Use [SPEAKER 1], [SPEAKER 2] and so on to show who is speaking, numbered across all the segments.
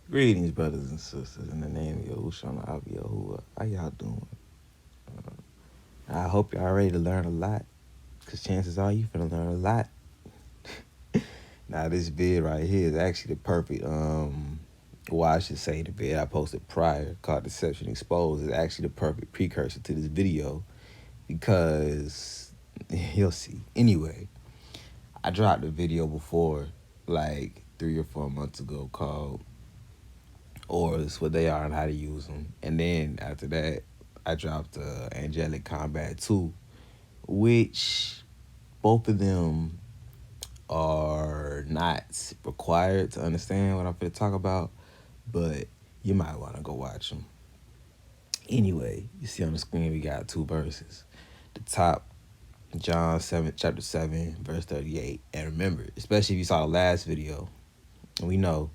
[SPEAKER 1] Greetings, brothers and sisters, in the name of Yahushua Yahuwah. How y'all doing? I hope y'all ready to learn a lot, because chances are you finna learn a lot. Now, this vid right here is actually the perfect, well, I should say the vid I posted prior, called Deception Exposed, is actually the perfect precursor to this video, because you'll see. Anyway, I dropped a video before, like 3 or 4 months ago, called Ors, what they are and how to use them. And then after that, I dropped Angelic Combat 2, which both of them are not required to understand what I'm going to talk about, but you might want to go watch them. Anyway, you see on the screen we got 2 verses. The top, John 7, chapter 7, verse 38. And remember, especially if you saw the last video, we know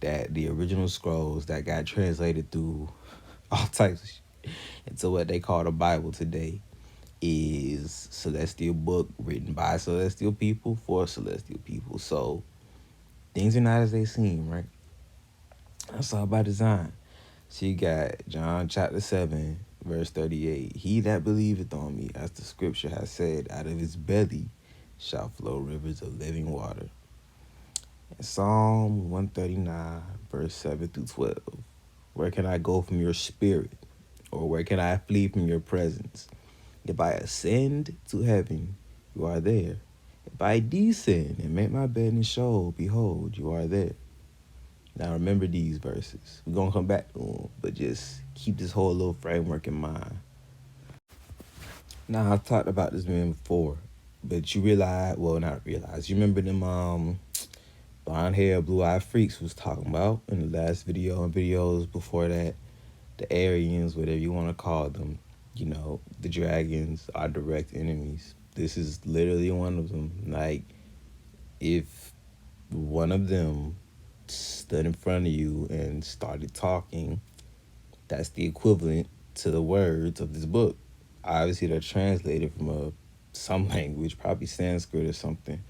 [SPEAKER 1] that the original scrolls that got translated through all types of shit into what they call the Bible today is celestial book written by celestial people for celestial people. So things are not as they seem, right? That's all by design. So you got John chapter 7, verse 38. He that believeth on me, as the scripture has said, out of his belly shall flow rivers of living water. And Psalm 139, verse 7 through 12. Where can I go from your spirit? Or where can I flee from your presence? If I ascend to heaven, you are there. If I descend and make my bed in Sheol, behold, you are there. Now remember these verses. We're going to come back to them, but just keep this whole little framework in mind. Now, I've talked about this man before, but you realize, well, not realize, you remember them blonde hair, blue-eyed freaks was talking about in the last video and videos before that, the Aryans, whatever you want to call them, you know, the dragons are direct enemies. This is literally one of them. Like, if one of them stood in front of you and started talking, that's the equivalent to the words of this book. Obviously, they're translated from some language, probably Sanskrit or something.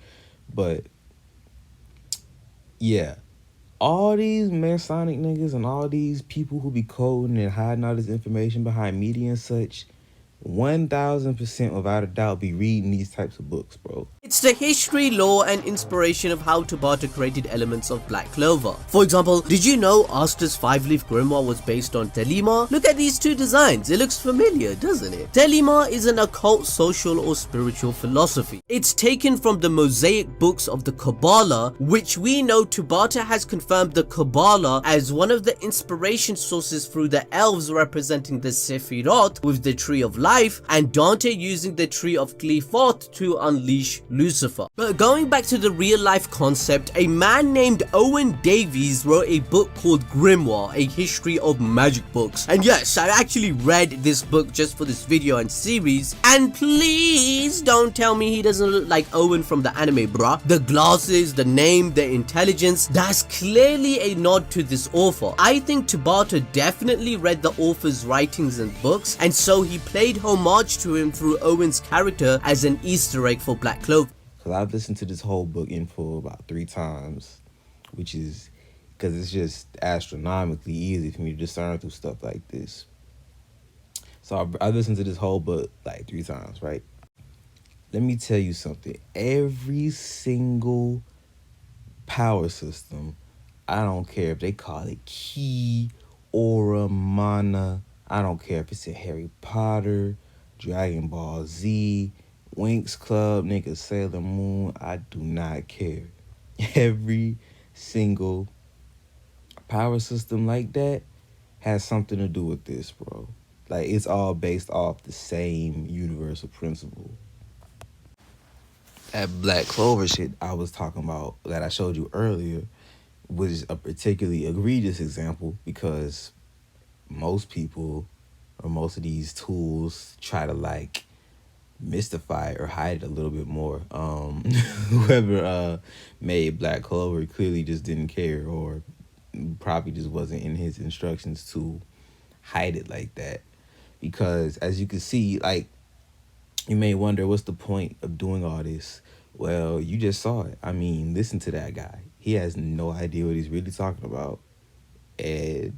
[SPEAKER 1] But, yeah, all these Masonic niggas and all these people who be coding and hiding all this information behind media and such, 1000% without a doubt be reading these types of books, bro.
[SPEAKER 2] It's the history, lore, and inspiration of how Tabata created elements of Black Clover. For example, did you know Asta's 5-leaf grimoire was based on Telima? Look at these 2 designs, it looks familiar, doesn't it? Telima is an occult, social, or spiritual philosophy. It's taken from the Mosaic books of the Kabbalah, which we know Tabata has confirmed the Kabbalah as one of the inspiration sources through the elves representing the Sephiroth with the Tree of Life, and Dante using the Tree of Qliphoth to unleash Lucifer. But going back to the real life concept, a man named Owen Davies wrote a book called Grimoire, a history of magic books. And yes, I actually read this book just for this video and series, and please don't tell me he doesn't look like Owen from the anime, bruh. The glasses, the name, the intelligence, that's clearly a nod to this author. I think Tabata definitely read the author's writings and books, and so he paid homage to him through Owen's character as an Easter egg for Black Clover.
[SPEAKER 1] Because I've listened to this whole book in full about 3 times, which is because it's just astronomically easy for me to discern through stuff like this. So I've listened to this whole book like 3 times, right? Let me tell you something. Every single power system, I don't care if they call it Ki, Aura, Mana, I don't care if it's in Harry Potter, Dragon Ball Z, Winx Club, nigga, Sailor Moon, I do not care. Every single power system like that has something to do with this, bro. Like, it's all based off the same universal principle. That Black Clover shit I was talking about that I showed you earlier was a particularly egregious example because most people or most of these tools try to like mystify or hide it a little bit more. Whoever made Black Clover clearly just didn't care, or probably just wasn't in his instructions to hide it like that. Because as you can see, like, you may wonder, what's the point of doing all this? Well, you just saw it. I mean, listen to that guy. He has no idea what he's really talking about. And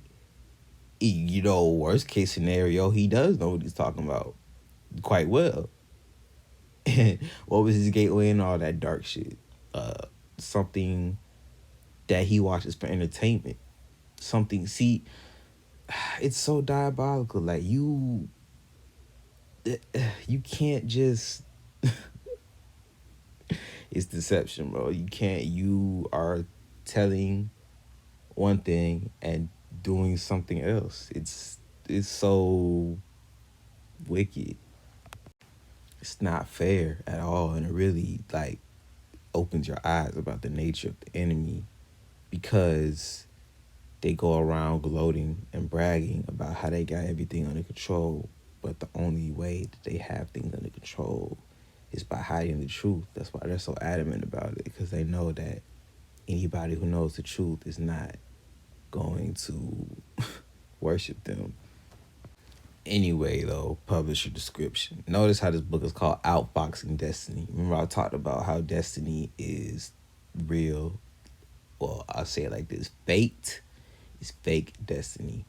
[SPEAKER 1] worst case scenario, he does know what he's talking about quite well. And what was his gateway and all that dark shit? Something that he watches for entertainment. See, it's so diabolical. Like, you can't just it's deception, bro. You are telling one thing and doing something else. It's so wicked. It's not fair at all, and it really opens your eyes about the nature of the enemy, because they go around gloating and bragging about how they got everything under control, but the only way that they have things under control is by hiding the truth. That's why they're so adamant about it, because they know that anybody who knows the truth is not going to worship them. Anyway, though, publisher description. Notice how this book is called Outboxing Destiny. Remember, I talked about how destiny is real. Well, I'll say it like this. Fate is fake destiny.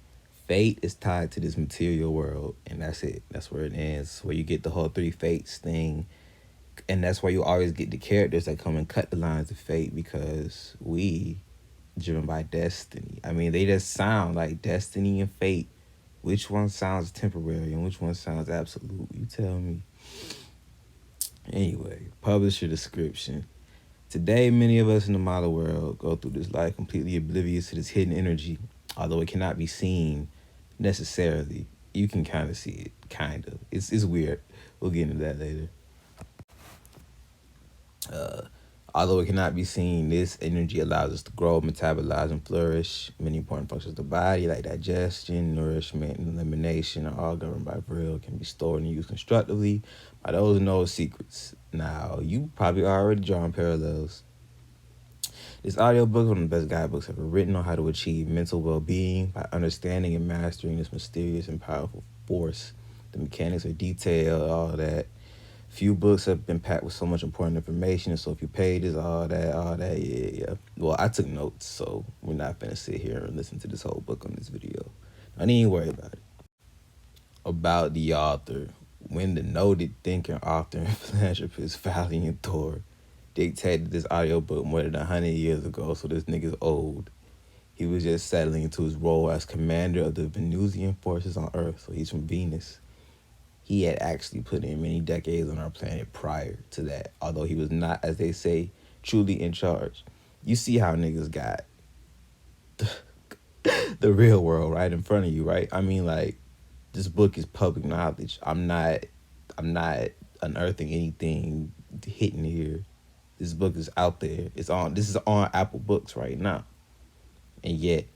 [SPEAKER 1] Fate is tied to this material world, and that's it. That's where it ends. Where you get the whole 3 fates thing. And that's why you always get the characters that come and cut the lines of fate, because we driven by destiny. I mean, they just sound like destiny and fate. Which one sounds temporary and which one sounds absolute? You tell me. Anyway, publisher description. Today, many of us in the modern world go through this life completely oblivious to this hidden energy, although it cannot be seen necessarily. You can kind of see it, kind of. It's weird. We'll get into that later. Although it cannot be seen, this energy allows us to grow, metabolize, and flourish. Many important functions of the body, like digestion, nourishment, and elimination, are all governed by will, can be stored and used constructively by those who know secrets. Now, you probably already drawn parallels. This audiobook is one of the best guidebooks ever written on how to achieve mental well-being by understanding and mastering this mysterious and powerful force. The mechanics are detailed, all that. Few books have been packed with so much important information, so a few pages, all that, yeah. Well, I took notes, so we're not gonna sit here and listen to this whole book on this video. I need to worry about it. About the author. When the noted thinker, author, and philanthropist Valiant Thor dictated this audiobook more than 100 years ago, so this nigga's old. He was just settling into his role as commander of the Venusian forces on Earth, so he's from Venus. He had actually put in many decades on our planet prior to that, although he was not, as they say, truly in charge. You see how niggas got the real world right in front of you, right? I mean, this book is public knowledge. I'm not unearthing anything hidden here. This book is out there. This is on Apple Books right now. And yet,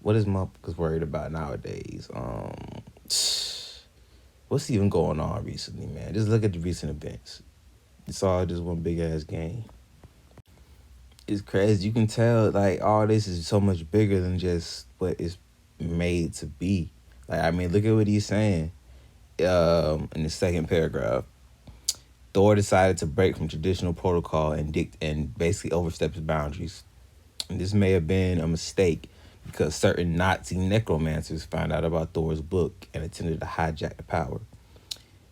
[SPEAKER 1] what is motherfuckers worried about nowadays? What's even going on recently, man? Just look at the recent events. It's all just one big ass game. It's crazy. You can tell all this is so much bigger than just what it's made to be. Look at what he's saying. In the second paragraph, Thor decided to break from traditional protocol and basically overstep his boundaries. And this may have been a mistake, because certain Nazi necromancers found out about Thor's book and attempted to hijack the power.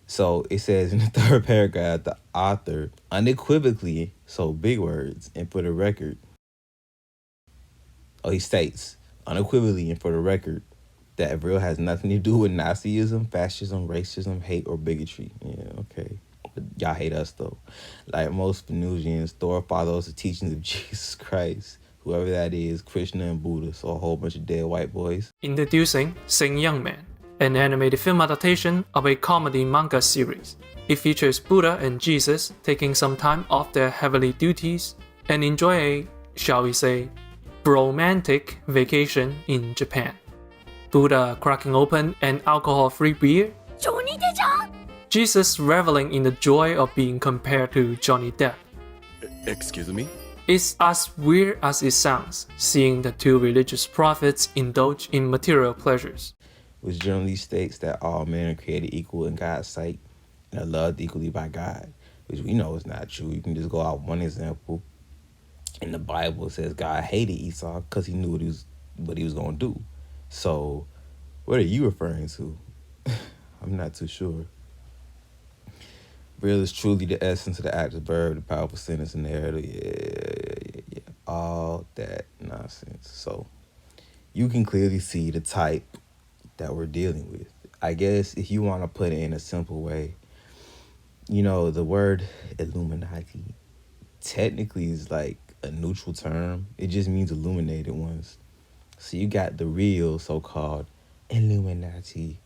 [SPEAKER 1] So it says in the third paragraph, the author unequivocally, so big words, and for the record, he states unequivocally and for the record that Avril has nothing to do with Nazism, fascism, racism, hate, or bigotry. Yeah, okay. But y'all hate us, though. Like most Venusians, Thor follows the teachings of Jesus Christ, whoever that is, Krishna and Buddha, so a whole bunch of dead white boys.
[SPEAKER 3] Introducing Sing Young Man, an animated film adaptation of a comedy manga series. It features Buddha and Jesus taking some time off their heavenly duties and enjoy a, shall we say, romantic vacation in Japan. Buddha cracking open an alcohol-free beer, Jesus reveling in the joy of being compared to Johnny Depp.
[SPEAKER 4] Excuse me?
[SPEAKER 3] It's as weird as it sounds, seeing the two religious prophets indulge in material pleasures.
[SPEAKER 1] Which generally states that all men are created equal in God's sight and are loved equally by God, which we know is not true. You can just go out one example. In the Bible, it says God hated Esau because he knew what he was what he was going to do. So what are you referring to? I'm not too sure. Real is truly the essence of the active verb, the powerful sentence, and the narrative. Yeah. All that nonsense. So you can clearly see the type that we're dealing with. I guess if you want to put it in a simple way, you know, the word Illuminati technically is like a neutral term. It just means illuminated ones. So you got the real so-called Illuminati,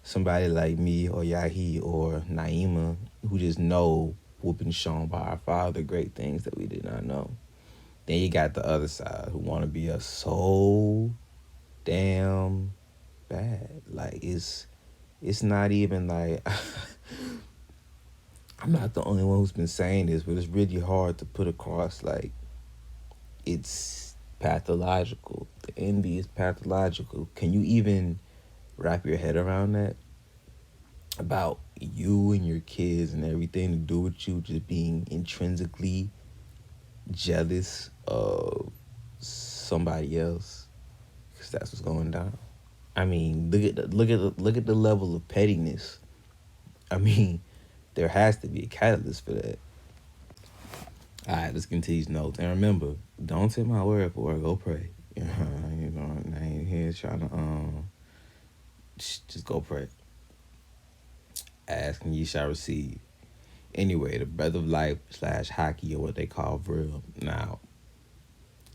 [SPEAKER 1] somebody like me or Yahi or Naima who just know who've been shown by our Father great things that we did not know. Then you got the other side who want to be us so damn bad. Like it's not even like I'm not the only one who's been saying this, but it's really hard to put across. Like, it's pathological. The envy is pathological. Can you even wrap your head around that? About you and your kids and everything to do with you just being intrinsically jealous of somebody else, because that's what's going down. I mean, look at the level of pettiness. I mean, there has to be a catalyst for that. All right, let's continue these notes. And remember, don't take my word for it. Go pray. You know, I ain't here trying to just go pray. Ask and ye shall receive. Anyway, the breath of life / hockey, or what they call vril. Now,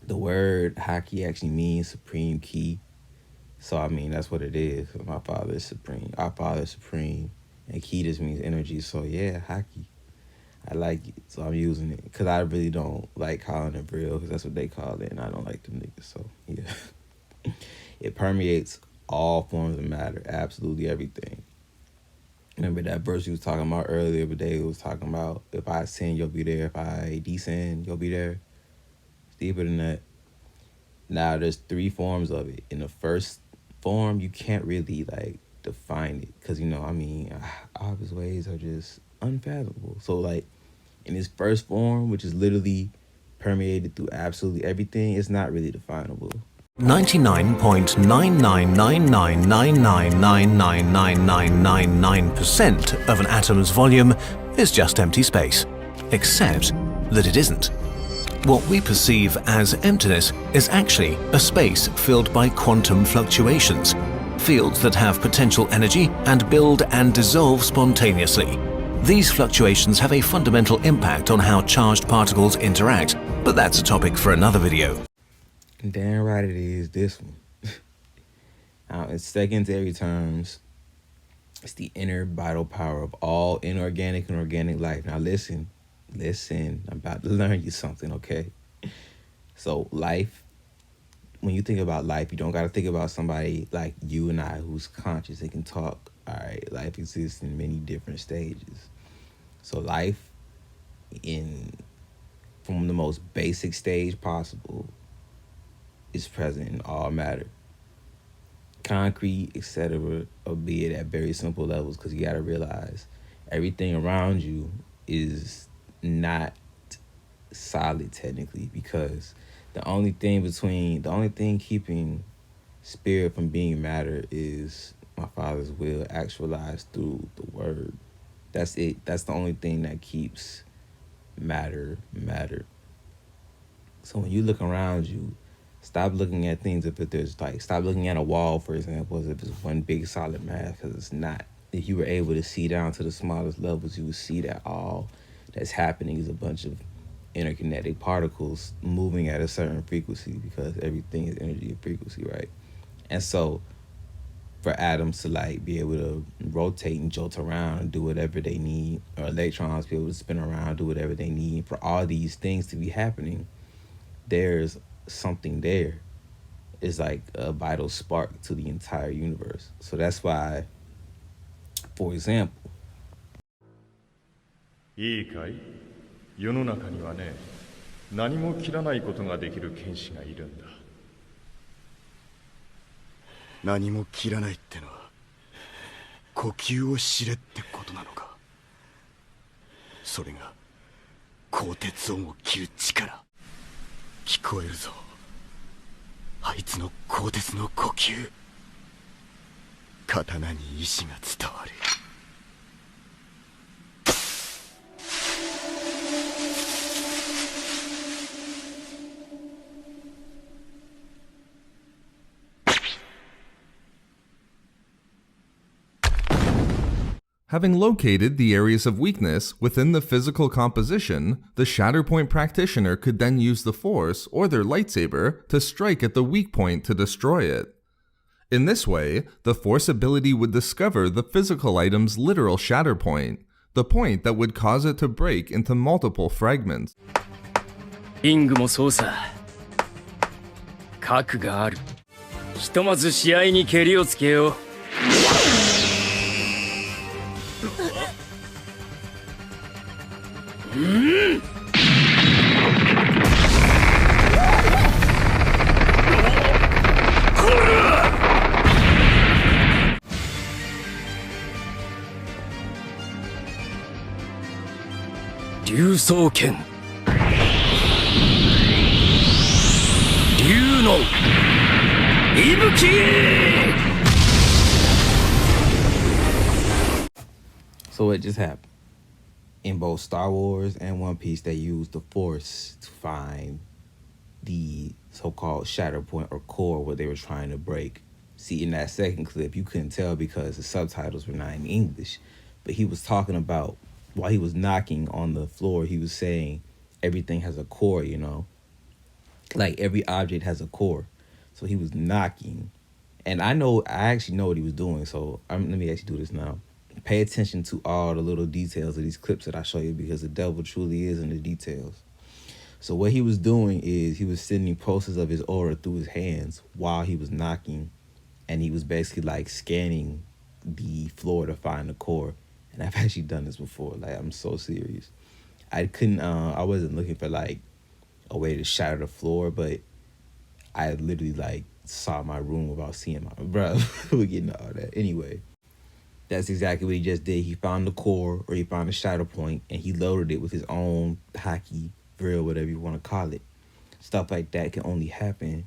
[SPEAKER 1] the word hockey actually means supreme key. So I mean, that's what it is. My Father is supreme. Our Father is supreme. And key just means energy. So yeah, hockey. I like it. So I'm using it. Because I really don't like calling it vril, because that's what they call it. And I don't like them niggas. So yeah. It permeates all forms of matter. Absolutely everything. Remember that verse you was talking about earlier today? It was talking about, if I ascend, you'll be there. If I descend, you'll be there. It's deeper than that. Now, there's 3 forms of it. In the first form, you can't really, like, define it. Because, you know, I mean, all of his ways are just unfathomable. So, like, in his first form, which is literally permeated through absolutely everything, it's not really definable.
[SPEAKER 5] 99.999999999% of an atom's volume is just empty space, except that it isn't. What we perceive as emptiness is actually a space filled by quantum fluctuations, fields that have potential energy and build and dissolve spontaneously. These fluctuations have a fundamental impact on how charged particles interact, but that's a topic for another video.
[SPEAKER 1] Damn right it is, this one. Now, in secondary terms, it's the inner vital power of all inorganic and organic life. Now listen, I'm about to learn you something, okay? So life, when you think about life, you don't got to think about somebody like you and I who's conscious and can talk. All right, life exists in many different stages. So life, from the most basic stage possible, is present in all matter, concrete, etc., albeit at very simple levels, because you got to realize everything around you is not solid technically, because the only thing keeping spirit from being matter is my Father's will actualized through the word. That's it. That's the only thing that keeps matter. So when you look around you, stop looking at things stop looking at a wall, for example, as if it's one big solid mass, because it's not. If you were able to see down to the smallest levels, you would see that all that's happening is a bunch of interkinetic particles moving at a certain frequency, because everything is energy and frequency, right? And so for atoms to like be able to rotate and jolt around and do whatever they need, or electrons be able to spin around, do whatever they need, for all these things to be happening, there's something there. It's like a vital spark to the entire universe. So that's why, for example,
[SPEAKER 6] いいかい？世の中にはね、何も切らないことができる剣士がいるんだ。
[SPEAKER 7] 何も切らないってのは呼吸を知れってことなのか。それが鋼鉄をも切る力。聞こえるぞ、あいつの呼鋼鉄の呼吸。刀に意志が伝わる。
[SPEAKER 8] Having located the areas of weakness within the physical composition, the Shatterpoint practitioner could then use the Force or their lightsaber to strike at the weak point to destroy it. In this way, the Force ability would discover the physical item's literal Shatterpoint, the point that would cause it to break into multiple fragments.
[SPEAKER 9] リングもそうさ。核がある。ひとまず試合にケリをつけよう。竜双剣竜の息吹。
[SPEAKER 1] So what just happened? In both Star Wars and One Piece, they used the Force to find the so-called Shatterpoint or core what they were trying to break. See, in that second clip, you couldn't tell because the subtitles were not in English, but he was talking about, while he was knocking on the floor, he was saying everything has a core, you know? Like every object has a core. So he was knocking. And I actually know what he was doing, so let me actually do this now. Pay attention to all the little details of these clips that I show you because the devil truly is in the details. So what he was doing is he was sending pulses of his aura through his hands while he was knocking, and he was basically like scanning the floor to find the core. And I've actually done this before. Like, I'm so serious. I wasn't looking for like a way to shatter the floor, but I literally like saw my room without seeing my bro. We're getting all that anyway. That's exactly what he just did. He found the core, or he found the shadow point, and he loaded it with his own hockey, drill, whatever you want to call it. Stuff like that can only happen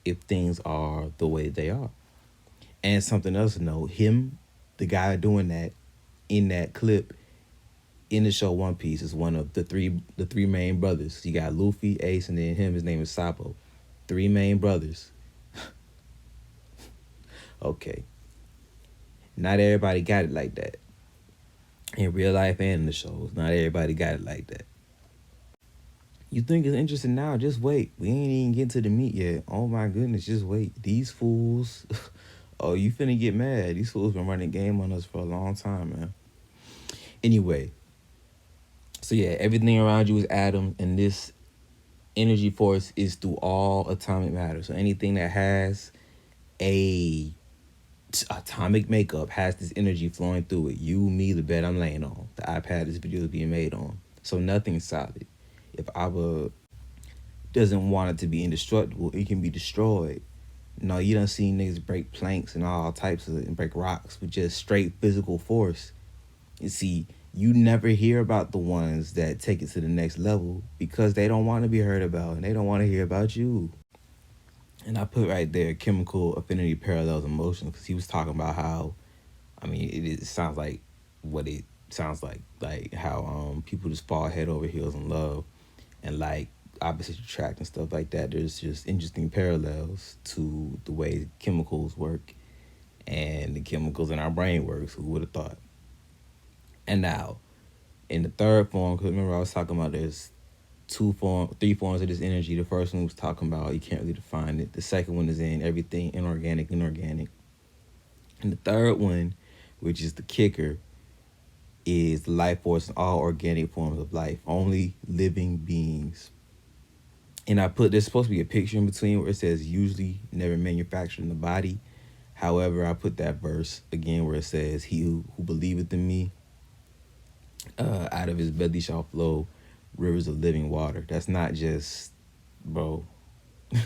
[SPEAKER 1] if things are the way they are. And something else to know, him, the guy doing that in that clip in the show One Piece, is one of the three main brothers. You got Luffy, Ace, and then him. His name is Sabo. 3 main brothers. Okay. Not everybody got it like that. In real life and in the shows, not everybody got it like that. You think it's interesting now, just wait. We ain't even getting to the meat yet. Oh my goodness, just wait. These fools, oh, you finna get mad. These fools been running game on us for a long time, man. Anyway, so yeah, everything around you is atoms, and this energy force is through all atomic matter. So anything that has a atomic makeup has this energy flowing through it. You, me, the bed I'm laying on, the iPad this video is being made on. So nothing's solid. If Abba doesn't want it to be indestructible, it can be destroyed. No, you done seen niggas break planks and all types of it and break rocks with just straight physical force. You see, you never hear about the ones that take it to the next level because they don't want to be heard about and they don't want to hear about you. And I put right there chemical affinity parallels emotions, because he was talking about how, I mean, it sounds like what it sounds like how people just fall head over heels in love, and like opposites attract and stuff like that. There's just interesting parallels to the way chemicals work and the chemicals in our brain works. Who would have thought? And now, in the third form, because remember I was talking about there's 3 forms of this energy. The first one was talking about you can't really define it. The second one is in everything inorganic. And the third one, which is the kicker, is the life force in all organic forms of life, only living beings. And I put, there's supposed to be a picture in between where it says usually never manufactured in the body. However, I put that verse again where it says he who believeth in me, out of his belly shall flow rivers of living water. That's not just, bro,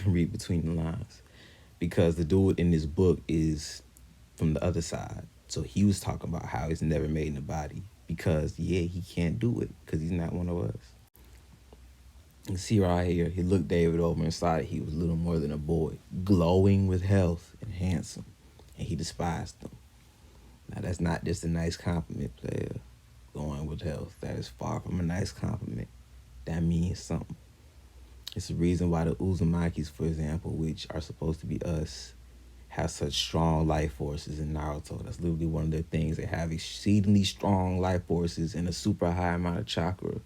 [SPEAKER 1] read between the lines. Because the dude in this book is from the other side. So he was talking about how it's never made in the body. Because, yeah, he can't do it. Because he's not one of us. You see right here, he looked David over and saw that he was little more than a boy, glowing with health and handsome, and he despised him. Now that's not just a nice compliment, player. Glowing with health, that is far from a nice compliment. That means something. It's the reason why the Uzumakis, for example, which are supposed to be us, have such strong life forces in Naruto. That's literally one of their things. They have exceedingly strong life forces and a super high amount of chakra.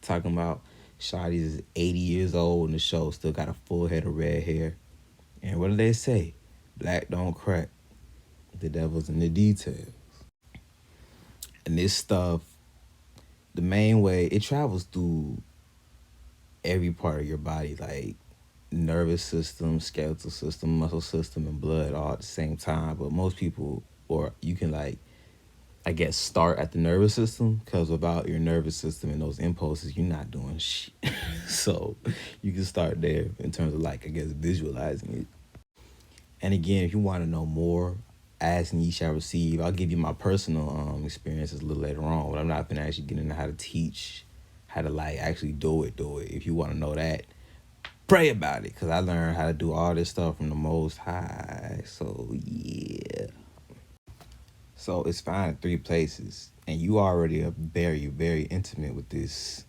[SPEAKER 1] Talking about Shadi is 80 years old in the show, still got a full head of red hair. And what do they say? Black don't crack. The devil's in the details. And this stuff, the main way, it travels through every part of your body, like nervous system, skeletal system, muscle system, and blood all at the same time. But most people, or you can like, I guess, start at the nervous system, because without your nervous system and those impulses, you're not doing shit. So you can start there in terms of like, I guess, visualizing it. And again, if you want to know more, ask and ye shall receive. I'll give you my personal experiences a little later on, but I'm not going to actually get into how to teach, how to like actually do it. If you want to know that, pray about it, because I learned how to do all this stuff from the Most High. So yeah. So it's found in 3 places, and you already are very, very intimate with this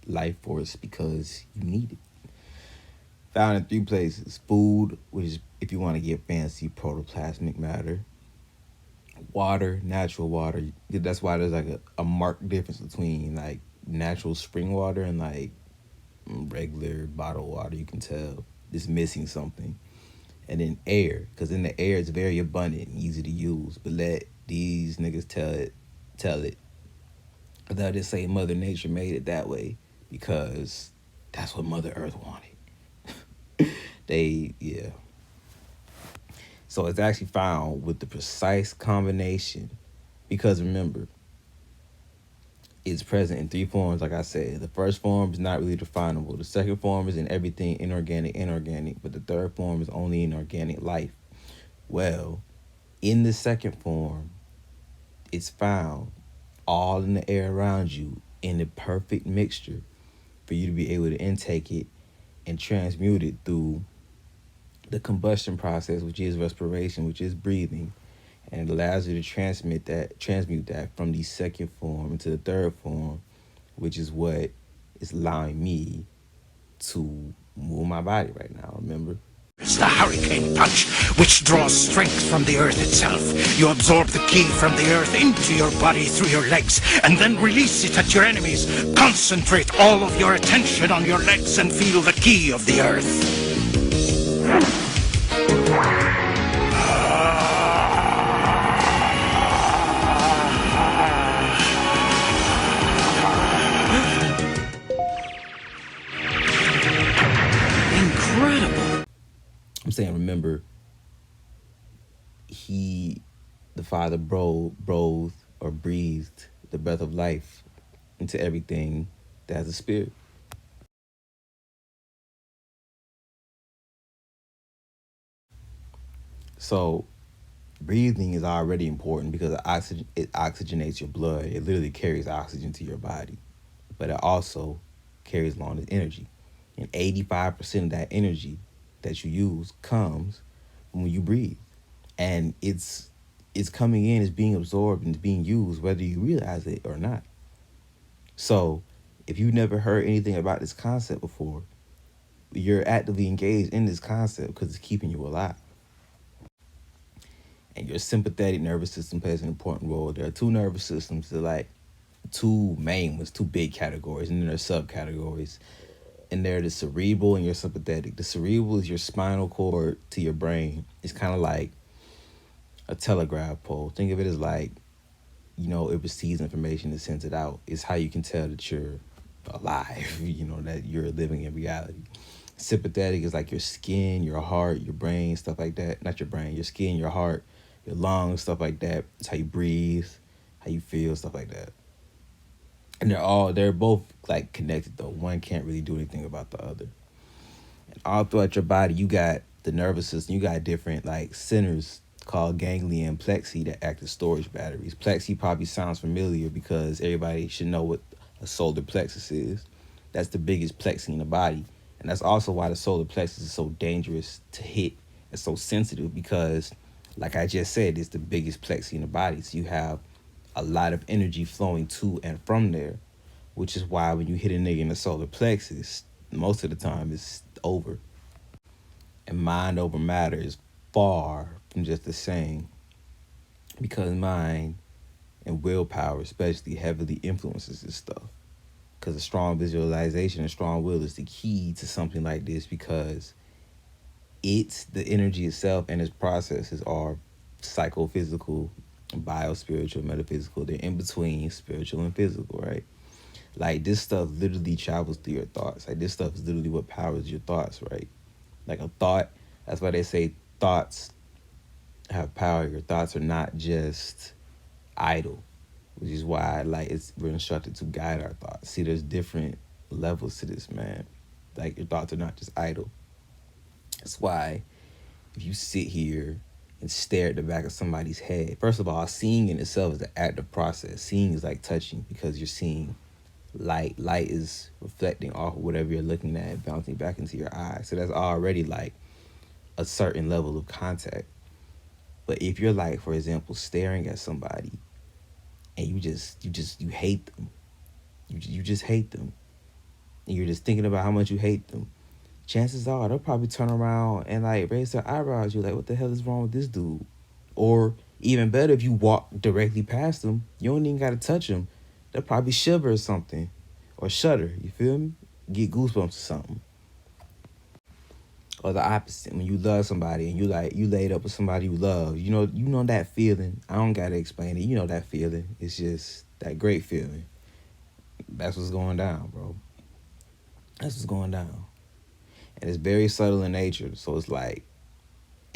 [SPEAKER 1] life force because you need it. Found in 3 places: food, which is, if you want to get fancy, protoplasmic matter; water, natural water. That's why there's like a marked difference between like natural spring water and like regular bottled water. You can tell it's missing something. And then air, because in the air it's very abundant and easy to use. But let these niggas tell it. They'll just say Mother Nature made it that way because that's what Mother Earth wanted. Yeah. So it's actually found with the precise combination, because remember, it's present in 3 forms, like I said. The first form is not really definable. The second form is in everything inorganic, but the third form is only in organic life. Well, in the second form, it's found all in the air around you in the perfect mixture for you to be able to intake it and transmute it through the combustion process, which is respiration, which is breathing. And it allows you to transmute that from the second form into the third form, which is what is allowing me to move my body right now, remember?
[SPEAKER 10] It's the hurricane punch, which draws strength from the earth itself. You absorb the ki from the earth into your body through your legs, and then release it at your enemies. Concentrate all of your attention on your legs and feel the ki of the earth.
[SPEAKER 1] I'm saying, remember, the Father breathed the breath of life into everything that has a spirit. So breathing is already important because it oxygenates your blood. It literally carries oxygen to your body, but it also carries along its energy. And 85% of that energy that you use comes when you breathe, and it's coming in, it's being absorbed, and it's being used whether you realize it or not. So if you've never heard anything about this concept before, you're actively engaged in this concept because it's keeping you alive. And your sympathetic nervous system plays an important role. There are 2 nervous systems. They're like 2 main ones, 2 big categories, and then there are subcategories. And they're the cerebral and your sympathetic. The cerebral is your spinal cord to your brain. It's kind of like a telegraph pole. Think of it as like, it receives information and sends it out. It's how you can tell that you're alive, that you're living in reality. Sympathetic is like your skin, your heart, your brain, stuff like that. Not your brain, your skin, your heart, your lungs, stuff like that. It's how you breathe, how you feel, stuff like that. And they're both like connected though. One can't really do anything about the other. And all throughout your body, you got the nervous system. You got different like centers called ganglia and plexi that act as storage batteries. Plexi probably sounds familiar because everybody should know what a solar plexus is. That's the biggest plexus in the body. And that's also why the solar plexus is so dangerous to hit. It's so sensitive because, like I just said, it's the biggest plexus in the body. So you have a lot of energy flowing to and from there, which is why when you hit a nigga in the solar plexus, most of the time it's over. And mind over matter is far from just the same, because mind and willpower especially heavily influences this stuff. Because a strong visualization and strong will is the key to something like this, because it's the energy itself and its processes are psychophysical, biospiritual, metaphysical. They're in between spiritual and physical, right? Like, this stuff literally travels through your thoughts. Like, this stuff is literally what powers your thoughts, right? Like a thought, that's why they say thoughts have power. Your thoughts are not just idle, which is why, like, we're instructed to guide our thoughts. See, there's different levels to this, man. Like, your thoughts are not just idle. That's why if you sit here and stare at the back of somebody's head, first of all, seeing in itself is an active process. Seeing is like touching, because you're seeing light. Light is reflecting off of whatever you're looking at and bouncing back into your eyes. So that's already like a certain level of contact. But if you're, like, for example, staring at somebody and you hate them, you just hate them, and you're just thinking about how much you hate them, chances are they'll probably turn around and, like, raise their eyebrows. You're like, what the hell is wrong with this dude? Or even better, if you walk directly past them, you don't even got to touch them. They'll probably shiver or something, or shudder, you feel me? Get goosebumps or something. Or the opposite, when you love somebody and you laid up with somebody you love, you know that feeling. I don't gotta explain it. You know that feeling. It's just that great feeling. That's what's going down, bro. That's what's going down. And it's very subtle in nature, so it's like,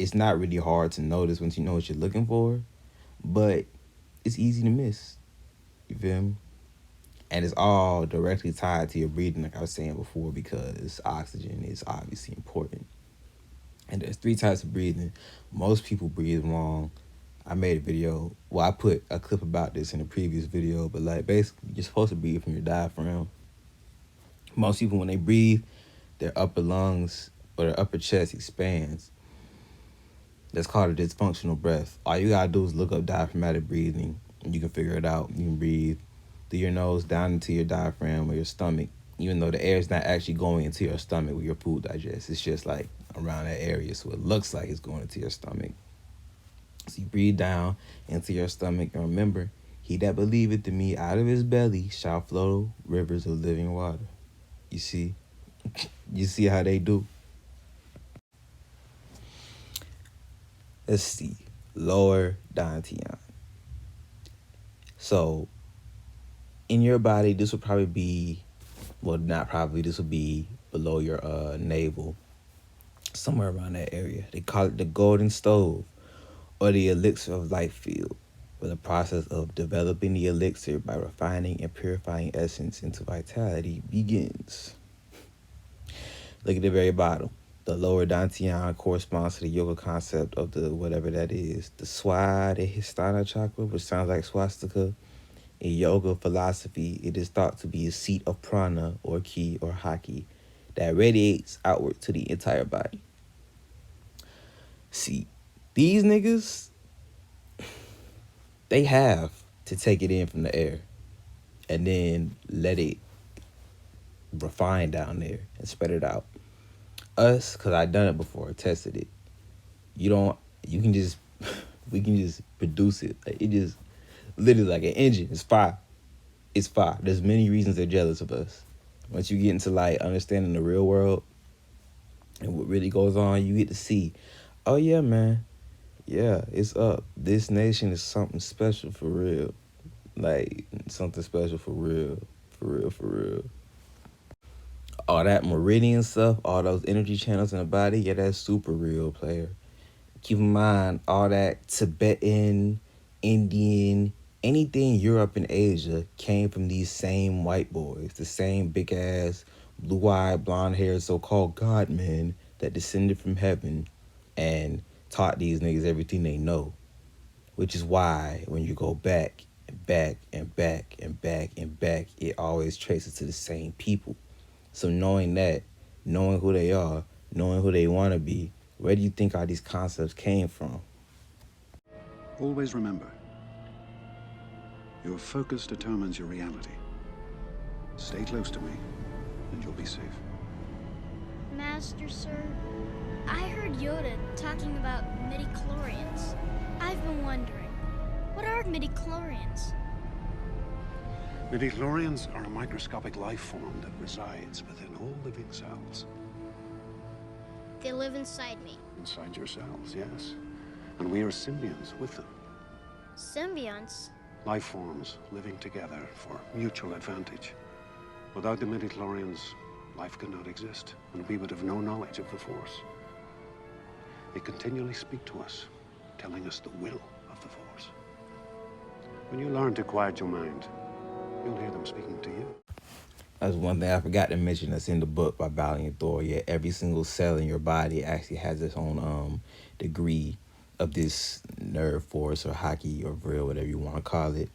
[SPEAKER 1] it's not really hard to notice once you know what you're looking for, but it's easy to miss. You feel me? And it's all directly tied to your breathing, like I was saying before, because oxygen is obviously important. And there's 3 types of breathing. Most people breathe wrong. I made a video. Well, I put a clip about this in a previous video, but, like, basically, you're supposed to breathe from your diaphragm. Most people, when they breathe, their upper lungs or their upper chest expands. That's called a dysfunctional breath. All you gotta do is look up diaphragmatic breathing, and you can figure it out. You can breathe through your nose down into your diaphragm or your stomach, even though the air is not actually going into your stomach where your food digests. It's just, like, around that area, so it looks like it's going into your stomach. So you breathe down into your stomach, and remember, he that believeth in me, out of his belly shall flow rivers of living water. You see? You see how they do? Let's see. Lower dantian. So, in your body, this will probably be, well, not probably, this will be below your navel, somewhere around that area. They call it the golden stove, or the elixir of life field, where the process of developing the elixir by refining and purifying essence into vitality begins. Look at the very bottom. The lower dantian corresponds to the yoga concept of the whatever that is. The Swadhisthana chakra, which sounds like swastika. In yoga philosophy, it is thought to be a seat of prana or ki or haki that radiates outward to the entire body. See, these niggas, they have to take it in from the air and then let it refine down there and spread it out. Us, because I done it before, tested it. We can just produce it. Like, it just literally like an engine. It's fire. It's fire. There's many reasons they're jealous of us. Once you get into, like, understanding the real world and what really goes on, you get to see, oh yeah, man, yeah, it's up. This nation is something special for real. Like, something special for real. For real, for real. All that meridian stuff, all those energy channels in the body, yeah, that's super real, player. Keep in mind, all that Tibetan, Indian, anything Europe and Asia came from these same white boys, the same big-ass, blue-eyed, blonde-haired so-called God men that descended from heaven and taught these niggas everything they know. Which is why when you go back and back and back and back and back, it always traces to the same people. So knowing that, knowing who they are, knowing who they want to be, where do you think all these concepts came from?
[SPEAKER 11] Always remember, your focus determines your reality. Stay close to me, and you'll be safe.
[SPEAKER 12] Master, sir, I heard Yoda talking about midichlorians. I've been wondering, what are midichlorians?
[SPEAKER 11] Midichlorians are a microscopic life form that resides within all living cells.
[SPEAKER 12] They live inside me.
[SPEAKER 11] Inside your cells, yes. And we are symbionts with them.
[SPEAKER 12] Symbionts?
[SPEAKER 11] Life forms living together for mutual advantage. Without the midichlorians, life could not exist, and we would have no knowledge of the Force. They continually speak to us, telling us the will of the Force. When you learn to quiet your mind, you'll hear them speaking to you.
[SPEAKER 1] That's one thing I forgot to mention that's in the book by Valiant Thor. Yeah, every single cell in your body actually has its own degree of this nerve force or hockey or vril, whatever you want to call it.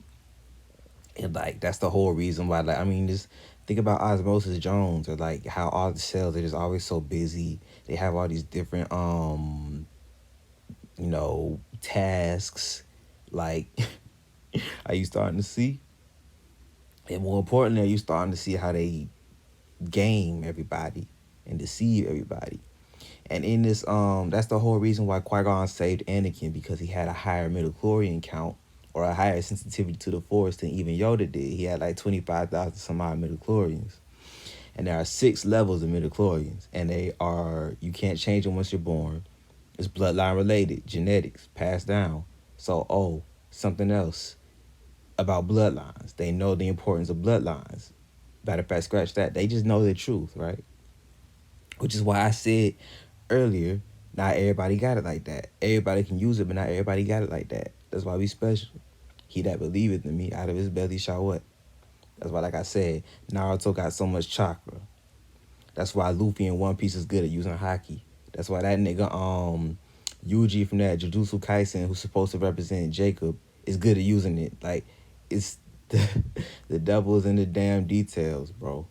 [SPEAKER 1] And like that's the whole reason why, like, I mean, just think about Osmosis Jones, or like how all the cells are just always so busy. They have all these different tasks. Like, are you starting to see? And more importantly, are you starting to see how they game everybody and deceive everybody? And in this, that's the whole reason why Qui-Gon saved Anakin, because he had a higher midichlorian count or a higher sensitivity to the Force than even Yoda did. He had like 25,000 some odd midichlorians. And there are 6 levels of midichlorians, and you can't change them once you're born. It's bloodline related, genetics, passed down. So, something else about bloodlines. They know the importance of bloodlines. Matter of fact, scratch that. They just know the truth, right? Which is why I said earlier, not everybody got it like that. Everybody can use it, but not everybody got it like that. That's why we special. He that believeth in me, out of his belly shall what? That's why, like I said, Naruto got so much chakra. That's why Luffy in One Piece is good at using haki. That's why that nigga, Yuji from that Jujutsu Kaisen, who's supposed to represent Jacob, is good at using it. Like, it's the devil is in the damn details, bro.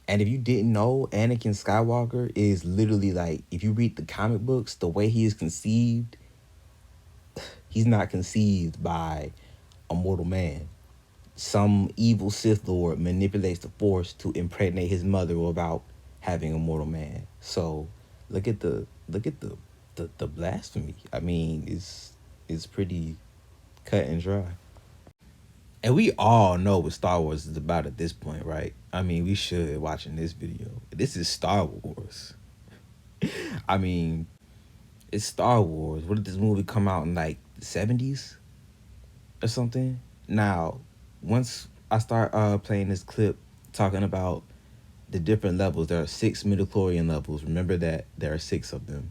[SPEAKER 1] And if you didn't know, Anakin Skywalker is literally like, if you read the comic books, the way he is conceived, he's not conceived by a mortal man. Some evil Sith Lord manipulates the Force to impregnate his mother without having a mortal man. So look at the blasphemy. I mean, it's pretty cut and dry. And we all know what Star Wars is about at this point, right? I mean, we should watching this video. This is Star Wars. I mean, it's Star Wars. What did this movie come out in, like, the 70s or something? Now, once I start playing this clip talking about the different levels, there are 6 midichlorian levels. Remember that there are 6 of them.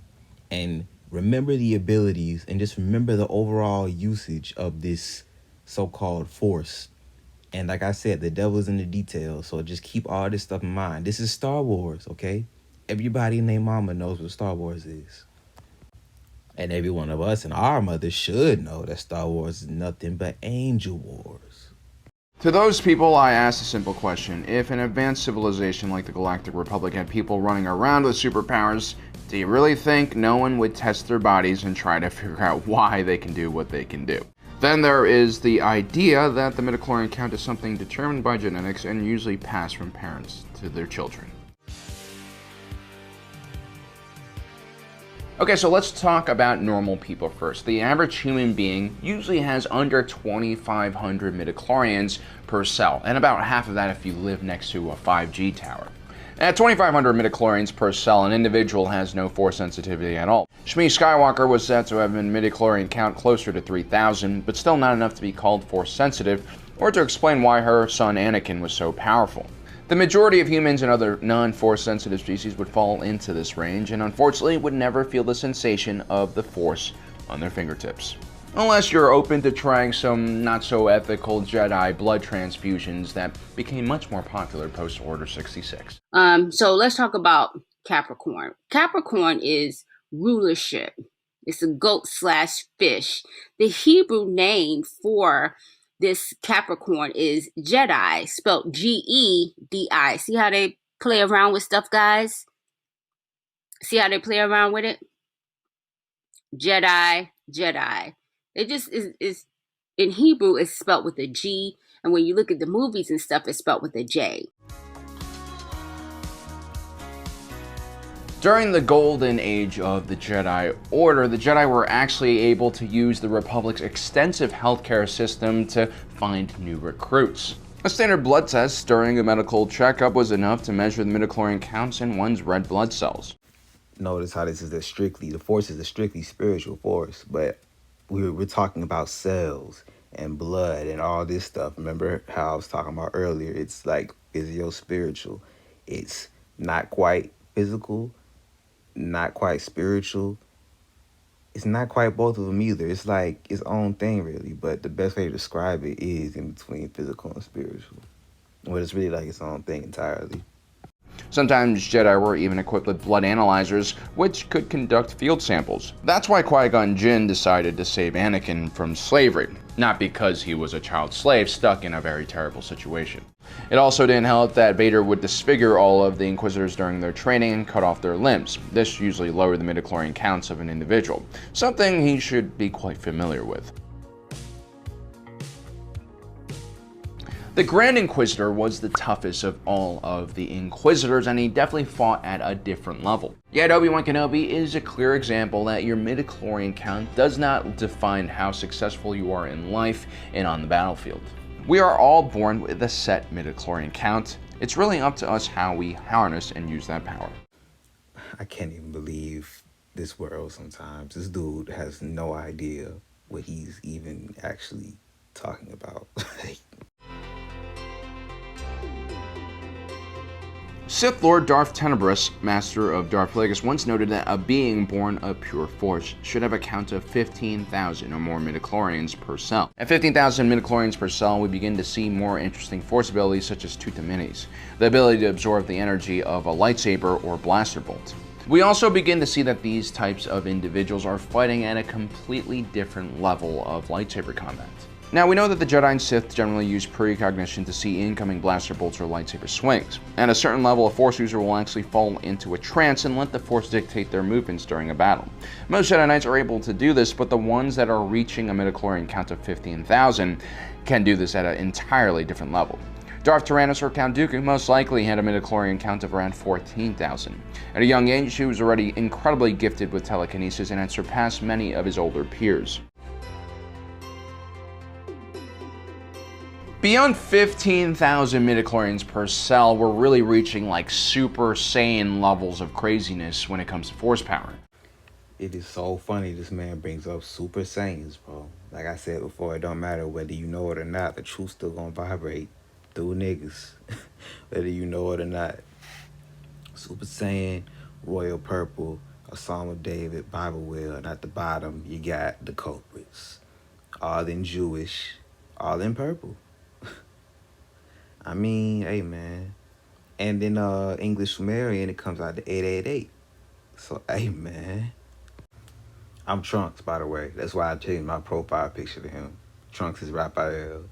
[SPEAKER 1] And remember the abilities, and just remember the overall usage of this so-called Force. And like I said, the devil's in the details, so just keep all this stuff in mind. This is Star Wars, okay? Everybody and their mama knows what Star Wars is. And every one of us and our mothers should know that Star Wars is nothing but Angel Wars.
[SPEAKER 13] To those people, I asked a simple question. If an advanced civilization like the Galactic Republic had people running around with superpowers, do you really think no one would test their bodies and try to figure out why they can do what they can do? Then there is the idea that the midichlorian count is something determined by genetics and usually passed from parents to their children. Okay, so let's talk about normal people first. The average human being usually has under 2,500 midichlorians per cell, and about half of that if you live next to a 5G tower. At 2,500 midichlorians per cell, an individual has no Force sensitivity at all. Shmi Skywalker was said to have a midichlorian count closer to 3,000, but still not enough to be called Force sensitive, or to explain why her son Anakin was so powerful. The majority of humans and other non-Force sensitive species would fall into this range, and unfortunately would never feel the sensation of the Force on their fingertips. Unless you're open to trying some not-so-ethical Jedi blood transfusions that became much more popular post-Order 66.
[SPEAKER 14] So let's talk about Capricorn. Capricorn is rulership. It's a goat/fish. The Hebrew name for this Capricorn is Jedi, spelled G-E-D-I. See how they play around with stuff, guys? See how they play around with it? Jedi, Jedi. It just is in Hebrew, it's spelled with a G, and when you look at the movies and stuff, it's spelled with a J.
[SPEAKER 13] During the golden age of the Jedi Order, the Jedi were actually able to use the Republic's extensive healthcare system to find new recruits. A standard blood test during a medical checkup was enough to measure the midichlorian counts in one's red blood cells.
[SPEAKER 1] Notice how this is the force is a strictly spiritual force, but we're talking about cells and blood and all this stuff. Remember how I was talking about earlier? It's like physio-spiritual. It's not quite physical, not quite spiritual. It's not quite both of them either. It's like its own thing, really. But the best way to describe it is in between physical and spiritual. But it's really like its own thing entirely.
[SPEAKER 13] Sometimes Jedi were even equipped with blood analyzers, which could conduct field samples. That's why Qui-Gon Jinn decided to save Anakin from slavery, not because he was a child slave stuck in a very terrible situation. It also didn't help that Vader would disfigure all of the Inquisitors during their training and cut off their limbs. This usually lowered the midichlorian counts of an individual, something he should be quite familiar with. The Grand Inquisitor was the toughest of all of the Inquisitors, and he definitely fought at a different level. Yet Obi-Wan Kenobi is a clear example that your midichlorian count does not define how successful you are in life and on the battlefield. We are all born with a set midichlorian count. It's really up to us how we harness and use that power.
[SPEAKER 1] I can't even believe this world sometimes. This dude has no idea what he's even actually talking about.
[SPEAKER 13] Sith Lord Darth Tenebrous, master of Darth Plagueis, once noted that a being born of pure force should have a count of 15,000 or more midichlorians per cell. At 15,000 midichlorians per cell, we begin to see more interesting force abilities such as Tuta Minis, the ability to absorb the energy of a lightsaber or blaster bolt. We also begin to see that these types of individuals are fighting at a completely different level of lightsaber combat. Now, we know that the Jedi and Sith generally use precognition to see incoming blaster bolts or lightsaber swings, and a certain level of Force user will actually fall into a trance and let the Force dictate their movements during a battle. Most Jedi Knights are able to do this, but the ones that are reaching a midichlorian count of 15,000 can do this at an entirely different level. Darth Tyrannus or Count Dooku most likely had a midichlorian count of around 14,000. At a young age, he was already incredibly gifted with telekinesis and had surpassed many of his older peers. Beyond 15,000 midichlorians per cell, we're really reaching like Super Saiyan levels of craziness when it comes to force power.
[SPEAKER 1] It is so funny this man brings up Super Saiyans, bro. Like I said before, it don't matter whether you know it or not, the truth's still gonna vibrate through niggas, whether you know it or not. Super Saiyan, Royal Purple, a Psalm of David, Bible Well, and at the bottom, you got the culprits. All in Jewish, all in purple. I mean, hey, man. And in English Sumerian, it comes out to 888. So, hey, man. I'm Trunks, by the way. That's why I changed my profile picture to him. Trunks is Raphael.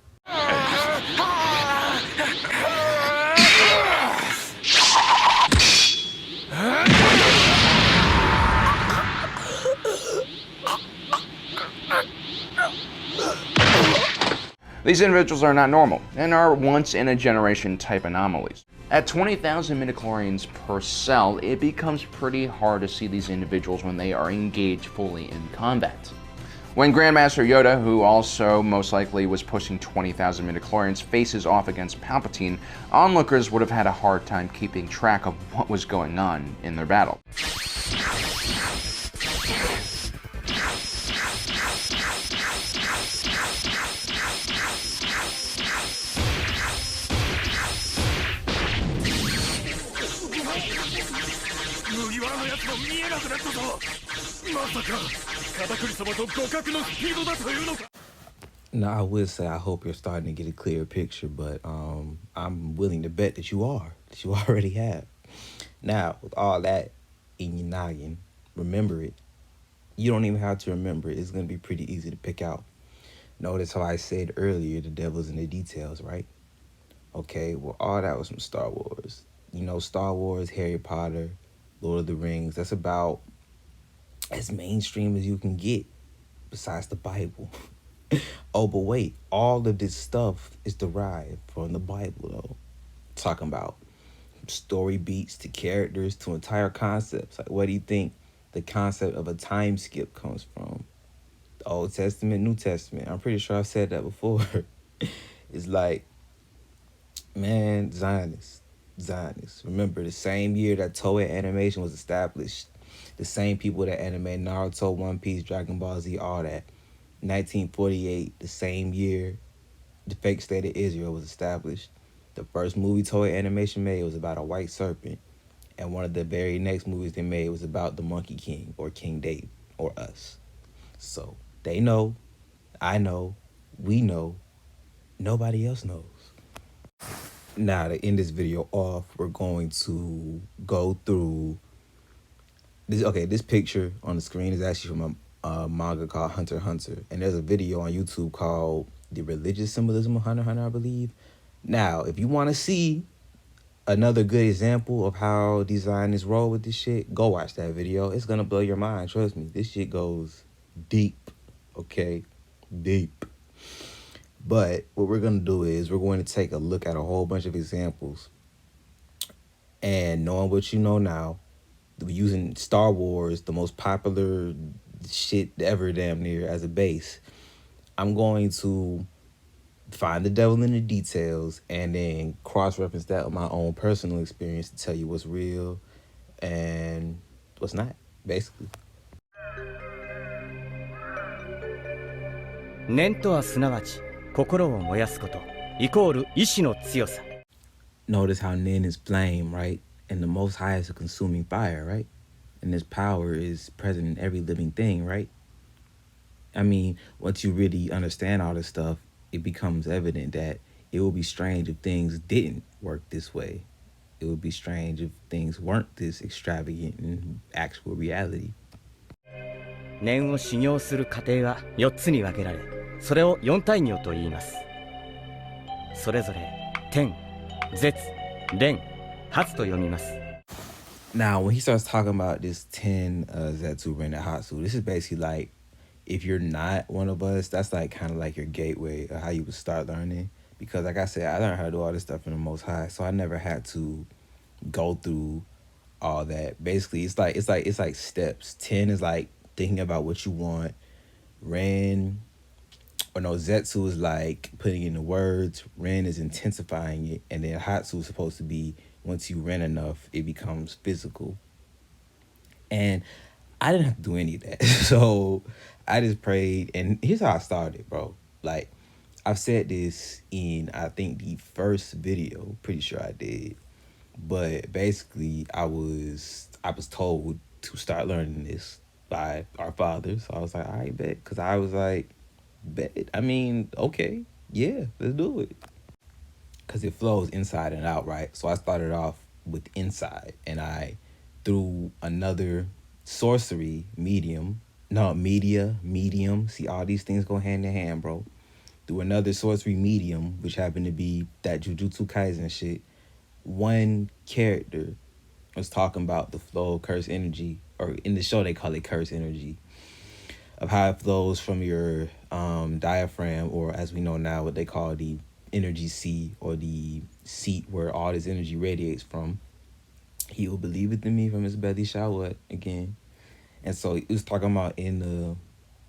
[SPEAKER 13] These individuals are not normal and are once-in-a-generation type anomalies. At 20,000 midichlorians per cell, it becomes pretty hard to see these individuals when they are engaged fully in combat. When Grandmaster Yoda, who also most likely was pushing 20,000 midichlorians, faces off against Palpatine, onlookers would have had a hard time keeping track of what was going on in their battle.
[SPEAKER 1] Now, I would say I hope you're starting to get a clear picture, but I'm willing to bet that you already have. Now, with all that in your noggin, remember it. You don't even have to remember it. It's going to be pretty easy to pick out. Notice how I said earlier the devil's in the details, right? Okay, well, all that was from Star Wars. You know, Star Wars, Harry Potter, Lord of the Rings, that's about as mainstream as you can get besides the Bible. Oh, but wait, all of this stuff is derived from the Bible, though. Talking about story beats to characters to entire concepts. Like, where do you think the concept of a time skip comes from? The Old Testament, New Testament. I'm pretty sure I've said that before. It's like, man, Zionists. Remember, the same year that Toei Animation was established, the same people that animated Naruto, One Piece, Dragon Ball Z, all that. 1948, the same year the fake state of Israel was established. The first movie Toei Animation made was about a white serpent. And one of the very next movies they made was about the Monkey King or King David or us. So they know, I know, we know, nobody else knows. Now, to end this video off, we're going to go through this. Okay, this picture on the screen is actually from a manga called Hunter x Hunter. And there's a video on YouTube called The Religious Symbolism of Hunter x Hunter, I believe. Now, if you want to see another good example of how designers roll with this shit, go watch that video. It's going to blow your mind. Trust me, this shit goes deep, okay? Deep. But what we're going to do is we're going to take a look at a whole bunch of examples. And knowing what you know now, using Star Wars, the most popular shit ever damn near, as a base, I'm going to find the devil in the details and then cross-reference that with my own personal experience to tell you what's real and what's not, basically.
[SPEAKER 15] 念とはすなわち心を燃やすことイコール意志の強さ。
[SPEAKER 1] Notice how Nen is flame, right? And the Most High is a consuming fire, right? And this power is present in every living thing, right? I mean, once you really understand all this stuff, it becomes evident that it would be strange if things didn't work this way. It would be strange if things weren't this extravagant in actual reality.
[SPEAKER 15] 念を修行する過程は4つに分けられ、それを4大行と言います。それぞれ天、絶、蓮、発と読みます。
[SPEAKER 1] Now, when he starts talking about this 10 Zetsu, Ren, and Hatsu, this is basically like, if you're not one of us, that's like kind of like your gateway of how you would start learning. Because like I said, I learned how to do all this stuff in the Most High, so I never had to go through all that. Basically, it's like steps. 10 is like thinking about what you want. Zetsu is like putting in the words. Ren is intensifying it, and then Hatsu is supposed to be, once you ren enough, it becomes physical. And I didn't have to do any of that. So I just prayed, and here's how I started, bro. Like, I've said this in, I think, the first video. Pretty sure I did. But basically, I was told to start learning this by our father. So I was like, all right, bet. Because I was like, bet. I mean, okay. Yeah, let's do it. Because it flows inside and out, right? So I started off with inside. And I, through another sorcery medium, see, all these things go hand in hand, bro. Through another sorcery medium, which happened to be that Jujutsu Kaisen shit, one character was talking about the flow of cursed energy, or in the show they call it cursed energy, of how it flows from your diaphragm, or as we know now, what they call the energy seat, or the seat where all this energy radiates from. He who believeth in me, from his belly shall what? Again. And so he was talking about in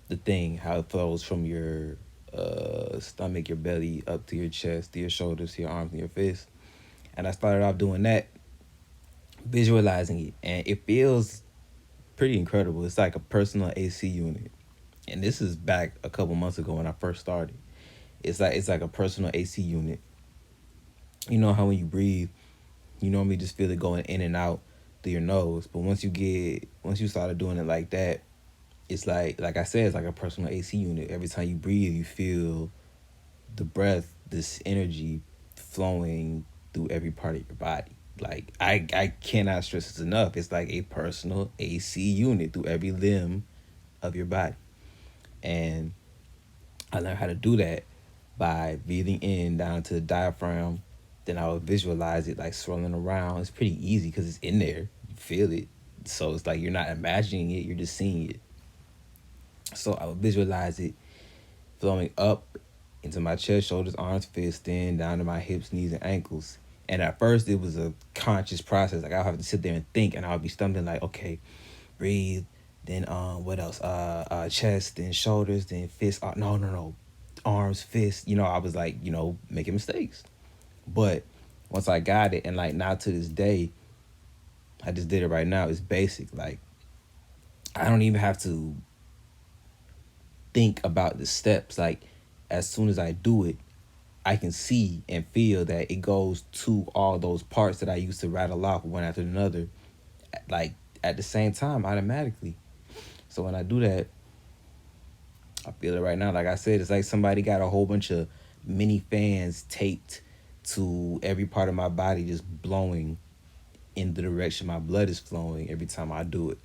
[SPEAKER 1] the thing, how it flows from your stomach, your belly, up to your chest, to your shoulders, to your arms, and your fists. And I started off doing that, visualizing it, and it feels pretty incredible. It's like a personal AC unit. And this is back a couple months ago when I first started. It's like a personal AC unit. You know how when you breathe, you normally just feel it going in and out through your nose. But once you started doing it like that, it's like I said, it's like a personal AC unit. Every time you breathe, you feel the breath, this energy flowing through every part of your body. Like, I cannot stress this enough. It's like a personal AC unit through every limb of your body. And I learned how to do that by breathing in down to the diaphragm. Then I would visualize it like swirling around. It's pretty easy because it's in there. You feel it. So it's like you're not imagining it, you're just seeing it. So I would visualize it flowing up into my chest, shoulders, arms, fists, then down to my hips, knees, and ankles. And at first it was a conscious process. Like I'll have to sit there and think, and I'll be stumbling like, okay, breathe, then what else? Chest, then shoulders, then fists. No. Arms, fists. I was like, making mistakes. But once I got it, and like now to this day, I just did it right now. It's basic. Like I don't even have to think about the steps. Like as soon as I do it, I can see and feel that it goes to all those parts that I used to rattle off one after another, like at the same time automatically. So when I do that, I feel it right now. Like I said, it's like somebody got a whole bunch of mini fans taped to every part of my body, just blowing in the direction my blood is flowing every time I do it.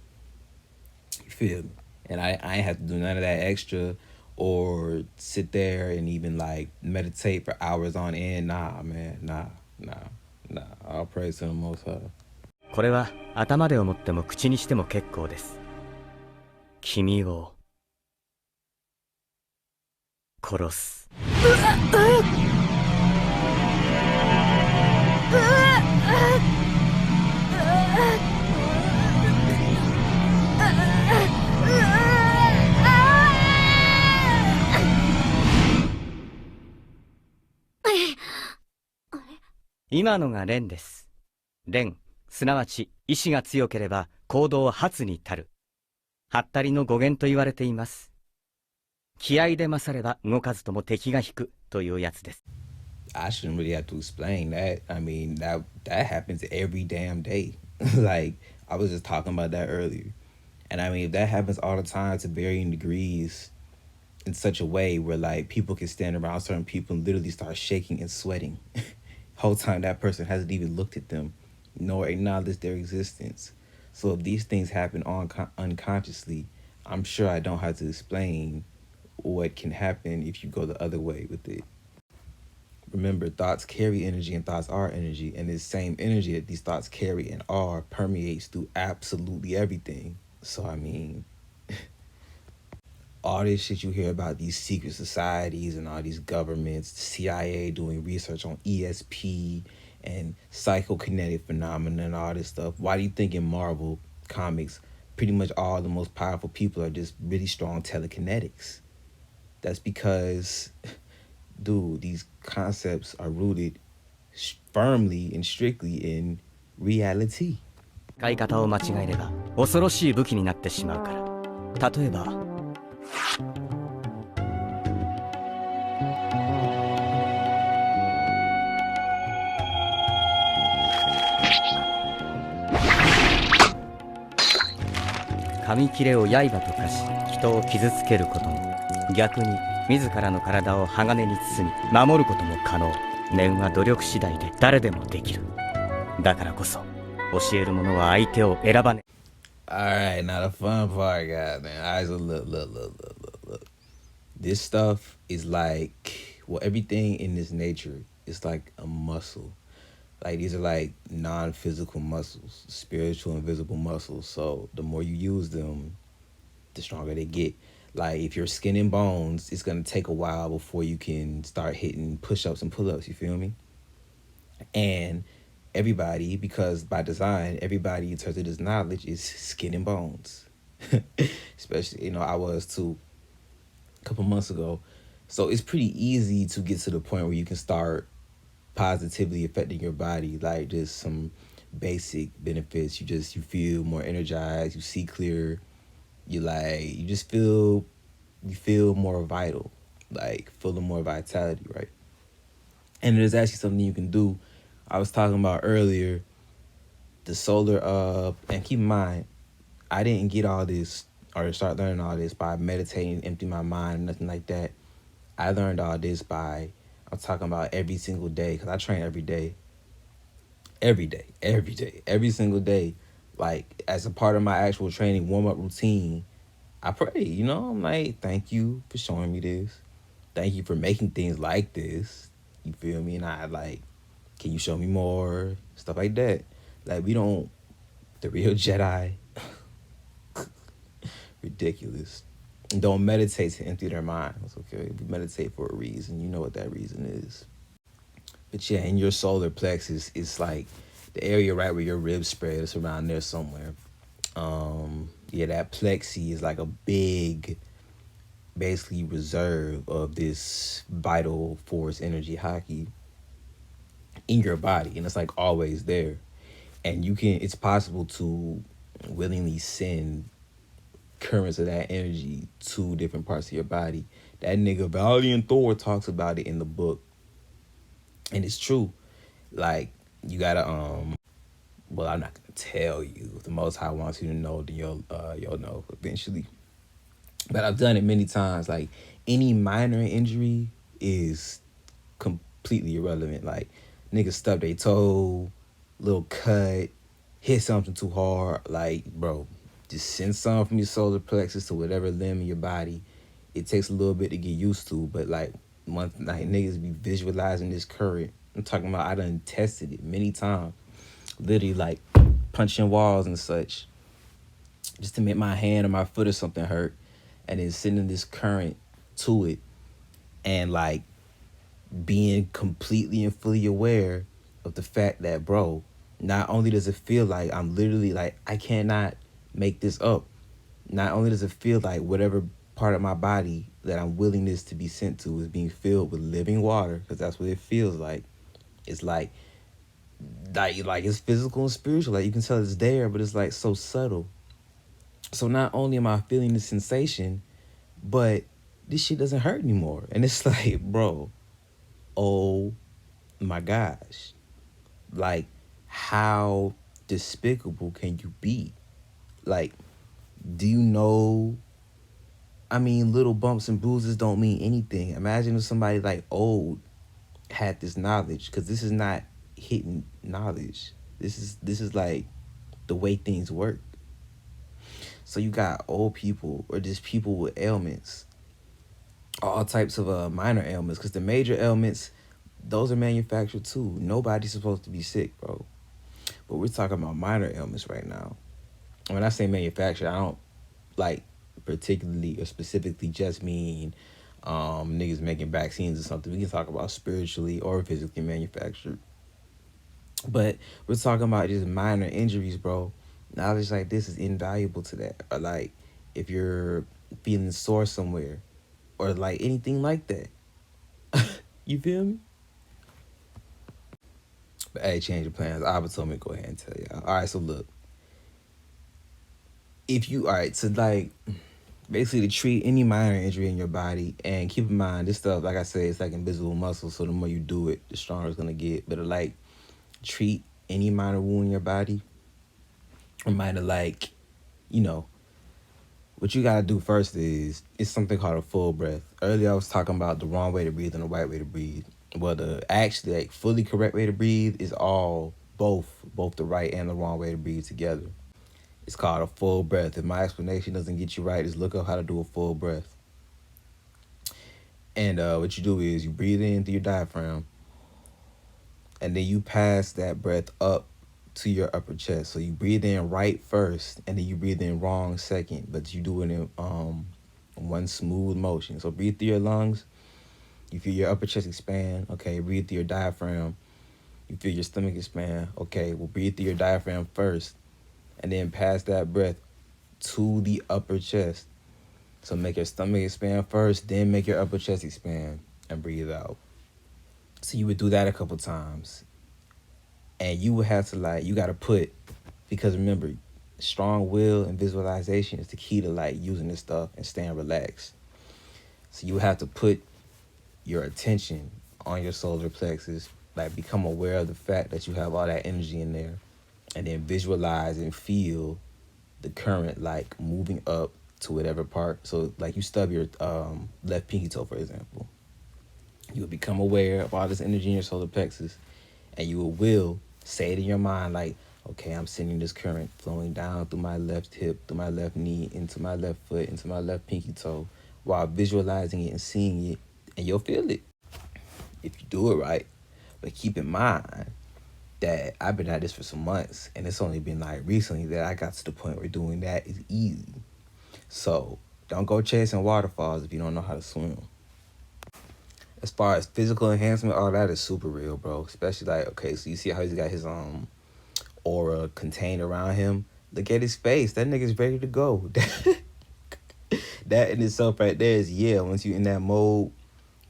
[SPEAKER 1] You feel me? And I ain't have to do none of that extra or sit there and even like meditate for hours on end. Nah, man. Nah. All praise to the Most High.
[SPEAKER 15] これは頭で思っても口にしても結構です。君を殺す。今のが蓮です。蓮、すなわち意志が強ければ行動発に足る。はったりの語源と言われています。気合で勝れば動かずとも敵が引くというやつです。
[SPEAKER 1] I shouldn't really have to explain that. I mean, that happens every damn day. Like, I was just talking about that earlier. And I mean, that happens all the time to varying degrees in such a way where, like, people can stand around certain people and literally start shaking and sweating. Whole time that person hasn't even looked at them nor acknowledged their existence. So if these things happen unconsciously, I'm sure I don't have to explain what can happen if you go the other way with it. Remember, thoughts carry energy and thoughts are energy, and this same energy that these thoughts carry and are permeates through absolutely everything. So I mean, all this shit you hear about these secret societies and all these governments, the CIA doing research on ESP and psychokinetic phenomena and all this stuff. Why do you think in Marvel comics, pretty much all the most powerful people are just really strong telekinetics? That's because, dude, these concepts are rooted firmly and strictly in reality.
[SPEAKER 15] 使い方を間違えれば恐ろしい武器になってしまうから。例えば紙切れを刃と化し人を傷つけることも、逆に自らの体を鋼に包み守ることも可能。念は努力次第で誰でもできる。だからこそ教える者は相手を選ばね。
[SPEAKER 1] Alright, now the fun part, guys, man. Alright, so look. This stuff is like, well, everything in this nature is like a muscle. Like, these are like non-physical muscles, spiritual and visible muscles. So the more you use them, the stronger they get. Like, if you're skin and bones, it's going to take a while before you can start hitting push-ups and pull-ups, you feel me? And everybody, because by design, everybody in terms of this knowledge is skin and bones. Especially, I was too a couple months ago. So it's pretty easy to get to the point where you can start positively affecting your body, like just some basic benefits. You feel more energized, you see clearer, you feel more vital, like full of more vitality, right? And there's actually something you can do. I was talking about earlier, the solar and keep in mind, I didn't get all this or start learning all this by meditating, empty my mind, nothing like that. I learned all this by, I'm talking about every single day, because I train every day, every single day. Like, as a part of my actual training warm-up routine, I pray, I'm like, thank you for showing me this. thank you for making things like this. You feel me? And I like, can you show me more? Stuff like that. Like, we don't, the real Jedi, ridiculous. Don't meditate to empty their minds, okay? We meditate for a reason. You know what that reason is. But yeah, in your solar plexus, it's like the area right where your ribs spread. It's around there somewhere. Yeah, that plexi is like a big, basically reserve of this vital force energy hockey in your body, and it's like always there. And it's possible to willingly send currents of that energy to different parts of your body. That nigga Valiant Thor talks about it in the book, and it's true. Like, you gotta well, I'm not gonna tell you. If the Most High wants you to know, then you'll know eventually. But I've done it many times. Like, any minor injury is completely irrelevant. Like, niggas stub their toe, little cut, hit something too hard. Like, bro, just send something from your solar plexus to whatever limb in your body. It takes a little bit to get used to, but like niggas be visualizing this current. I'm talking about, I done tested it many times. Literally like punching walls and such, just to make my hand or my foot or something hurt, and then sending this current to it, and like being completely and fully aware of the fact that, bro, not only does it feel like I'm literally like, I cannot make this up. Not only does it feel like whatever part of my body that I'm willing this to be sent to is being filled with living water, because that's what it feels like. It's like it's physical and spiritual. Like, you can tell it's there, but it's like so subtle. So not only am I feeling the sensation, but this shit doesn't hurt anymore. And it's like, bro, oh my gosh. Like, how despicable can you be? Like, do you know, I mean, little bumps and bruises don't mean anything. Imagine if somebody like old had this knowledge, because this is not hidden knowledge. This is like the way things work. So you got old people, or just people with ailments, all types of minor ailments, because the major ailments, those are manufactured too. Nobody's supposed to be sick, bro. But we're talking about minor ailments right now. When I say manufactured, I don't like particularly or specifically just mean niggas making vaccines or something. We can talk about spiritually or physically manufactured. But we're talking about just minor injuries, bro. Knowledge like this is invaluable to that. Or like, if you're feeling sore somewhere, or like anything like that. You feel me? But hey, change of plans. Abba told me to go ahead and tell y'all. All right, so look. So like, basically to treat any minor injury in your body, and keep in mind, this stuff, like I said, it's like invisible muscle, so the more you do it, the stronger it's gonna get. But to like treat any minor wound in your body, or minor, like, you know, what you gotta do first is, it's something called a full breath. Earlier I was talking about the wrong way to breathe and the right way to breathe. Well, the actually like fully correct way to breathe is both the right and the wrong way to breathe together. It's called a full breath. If my explanation doesn't get you right, just look up how to do a full breath. And what you do is you breathe in through your diaphragm, and then you pass that breath up to your upper chest. So you breathe in right first, and then you breathe in wrong second, but you do it in one smooth motion. So breathe through your lungs. You feel your upper chest expand. Okay, breathe through your diaphragm. You feel your stomach expand. Okay, well, breathe through your diaphragm first, and then pass that breath to the upper chest. So make your stomach expand first, then make your upper chest expand, and breathe out. So you would do that a couple times. And you would have to you got to put, because remember, strong will and visualization is the key to like using this stuff and staying relaxed. So you have to put your attention on your solar plexus, like become aware of the fact that you have all that energy in there, and then visualize and feel the current like moving up to whatever part. So like you stub your left pinky toe, for example. You will become aware of all this energy in your solar plexus, and you will say it in your mind like, okay, I'm sending this current flowing down through my left hip, through my left knee, into my left foot, into my left pinky toe, while visualizing it and seeing it and you'll feel it if you do it right. But keep in mind that I've been at this for some months, and it's only been like recently that I got to the point where doing that is easy. So don't go chasing waterfalls if you don't know how to swim. As far as physical enhancement, all that is super real, bro. Especially like, okay, so you see how he's got his aura contained around him. Look at his face. That nigga's ready to go. That in itself right there is, yeah, once you're in that mode,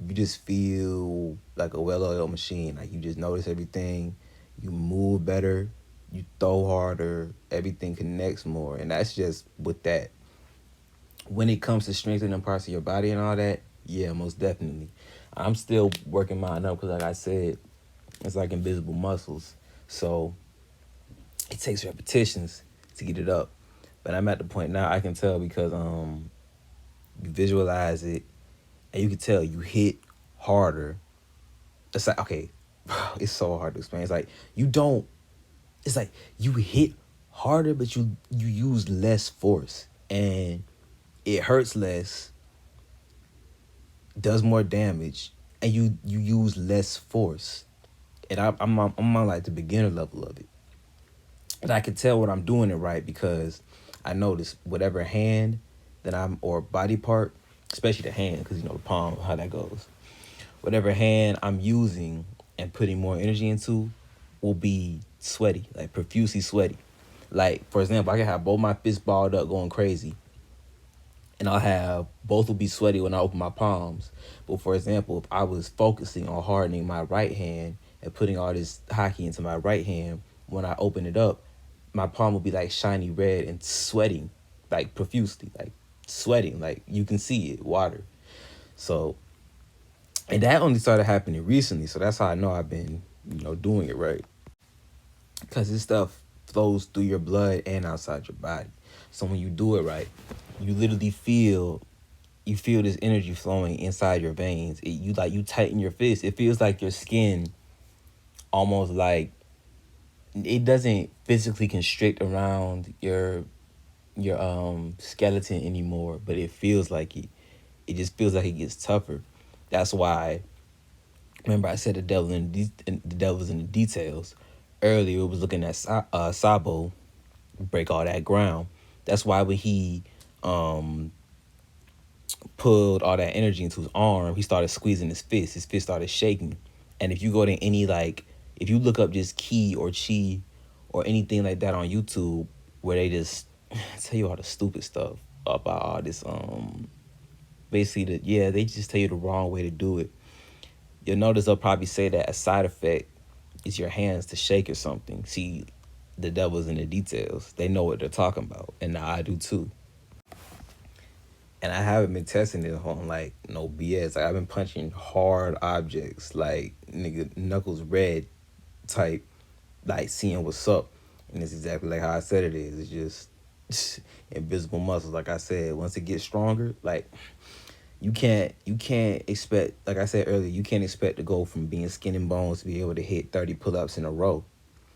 [SPEAKER 1] you just feel like a well-oiled machine. Like, you just notice everything. You move better. You throw harder. Everything connects more. And that's just with that. When it comes to strengthening parts of your body and all that, yeah, most definitely. I'm still working mine up because, like I said, it's like invisible muscles. So it takes repetitions to get it up. But I'm at the point now I can tell because you visualize it and you can tell you hit harder. It's like, okay, it's so hard to explain. It's like it's like you hit harder, but you use less force. And it hurts less, does more damage, and you use less force. And I'm on like the beginner level of it. And I can tell when I'm doing it right because I notice whatever hand that or body part, especially the hand, because you know the palm, how that goes. Whatever hand I'm using and putting more energy into will be sweaty, like profusely sweaty. Like, for example, I can have both my fists balled up going crazy, and both will be sweaty when I open my palms. But for example, if I was focusing on hardening my right hand and putting all this hockey into my right hand, when I open it up, my palm will be like shiny red and sweating, like profusely, like sweating, like you can see it, water. So, and that only started happening recently. So that's how I know I've been, doing it right. Because this stuff flows through your blood and outside your body. So when you do it right, you literally feel this energy flowing inside your veins. You tighten your fist. It feels like your skin almost like it doesn't physically constrict around your skeleton anymore, but it feels like it. It just feels like it gets tougher. That's why, remember I said the devil's in the details. Earlier, it was looking at Sabo break all that ground. That's why when he pulled all that energy into his arm, he started squeezing his fist started shaking. And if you go to any, if you look up just ki or chi or anything like that on YouTube, where they just tell you all the stupid stuff about all this, basically, they just tell you the wrong way to do it. You'll notice they'll probably say that a side effect is your hands to shake or something. See, the devil's in the details. They know what they're talking about. And now I do too. And I haven't been testing it on no BS. I've been punching hard objects, nigga knuckles red type, seeing what's up. And it's exactly like how I said it is. It's just invisible muscles. Like I said, once it gets stronger, you can't expect, like I said earlier, you can't expect to go from being skin and bones to be able to hit 30 pull-ups in a row.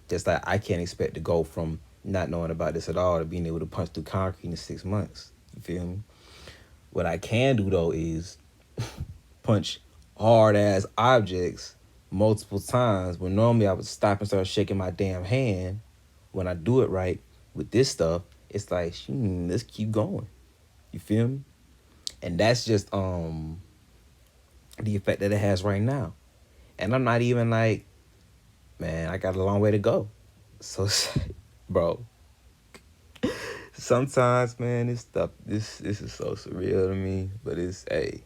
[SPEAKER 1] Just like I can't expect to go from not knowing about this at all to being able to punch through concrete in 6 months. You feel me? What I can do, though, is punch hard-ass objects multiple times, when normally I would stop and start shaking my damn hand. When I do it right with this stuff, it's like, let's keep going. You feel me? And that's just the effect that it has right now. And I'm not even man, I got a long way to go. So, bro, sometimes, man, this stuff, this is so surreal to me. But it's, hey,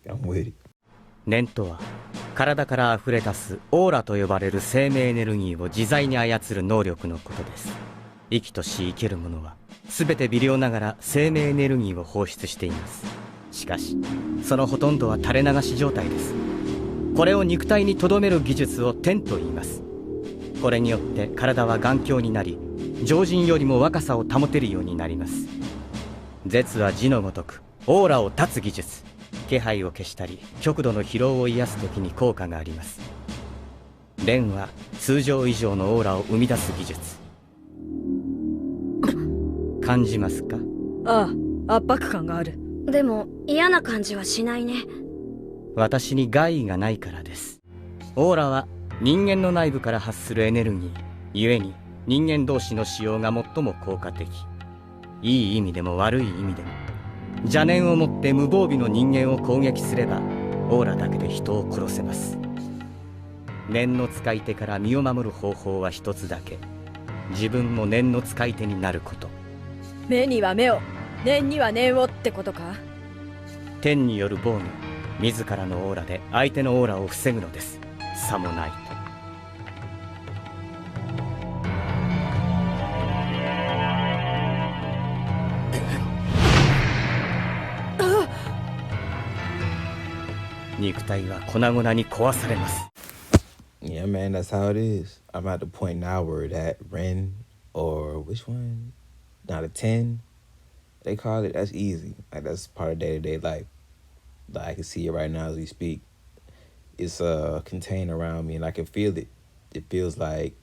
[SPEAKER 1] I'm with it.
[SPEAKER 15] 念とは体から溢れ出すオーラと呼ばれる生命エネルギーを自在に操る能力のことです。生きとし生けるものは全て微量ながら生命エネルギーを放出しています。しかしそのほとんどは垂れ流し状態です。これを肉体に留める技術を天と言います。これによって体は頑強になり、常人よりも若さを保てるようになります。絶は字のごとくオーラを断つ技術。気配を消したり極度の疲労を癒す時に効果があります。蓮は通常以上のオーラを生み出す技術。感じますか？
[SPEAKER 16] ああ、圧迫感がある。でも嫌な感じはしないね。
[SPEAKER 15] 私に害意がないからです。オーラは人間の内部から発するエネルギー、故に人間同士の使用が最も効果的。いい意味でも悪い意味でも、邪念をもって無防備の人間を攻撃すれば、オーラだけで人を殺せます。念の使い手から身を守る方法は一つだけ。自分も念の使い手になること。
[SPEAKER 17] 目には目を、念には念をってことか。
[SPEAKER 15] 天による防御、自らのオーラで相手のオーラを防ぐのです。さもないと。肉体は粉々に壊されます。
[SPEAKER 1] Yeah, man, that's how it is. I'm at the point now where that Ren, or which one? Not a 10, they call it. That's easy. Like, that's part of day-to-day life. Like, I can see it right now as we speak. It's contained around me, and I can feel it. It feels like,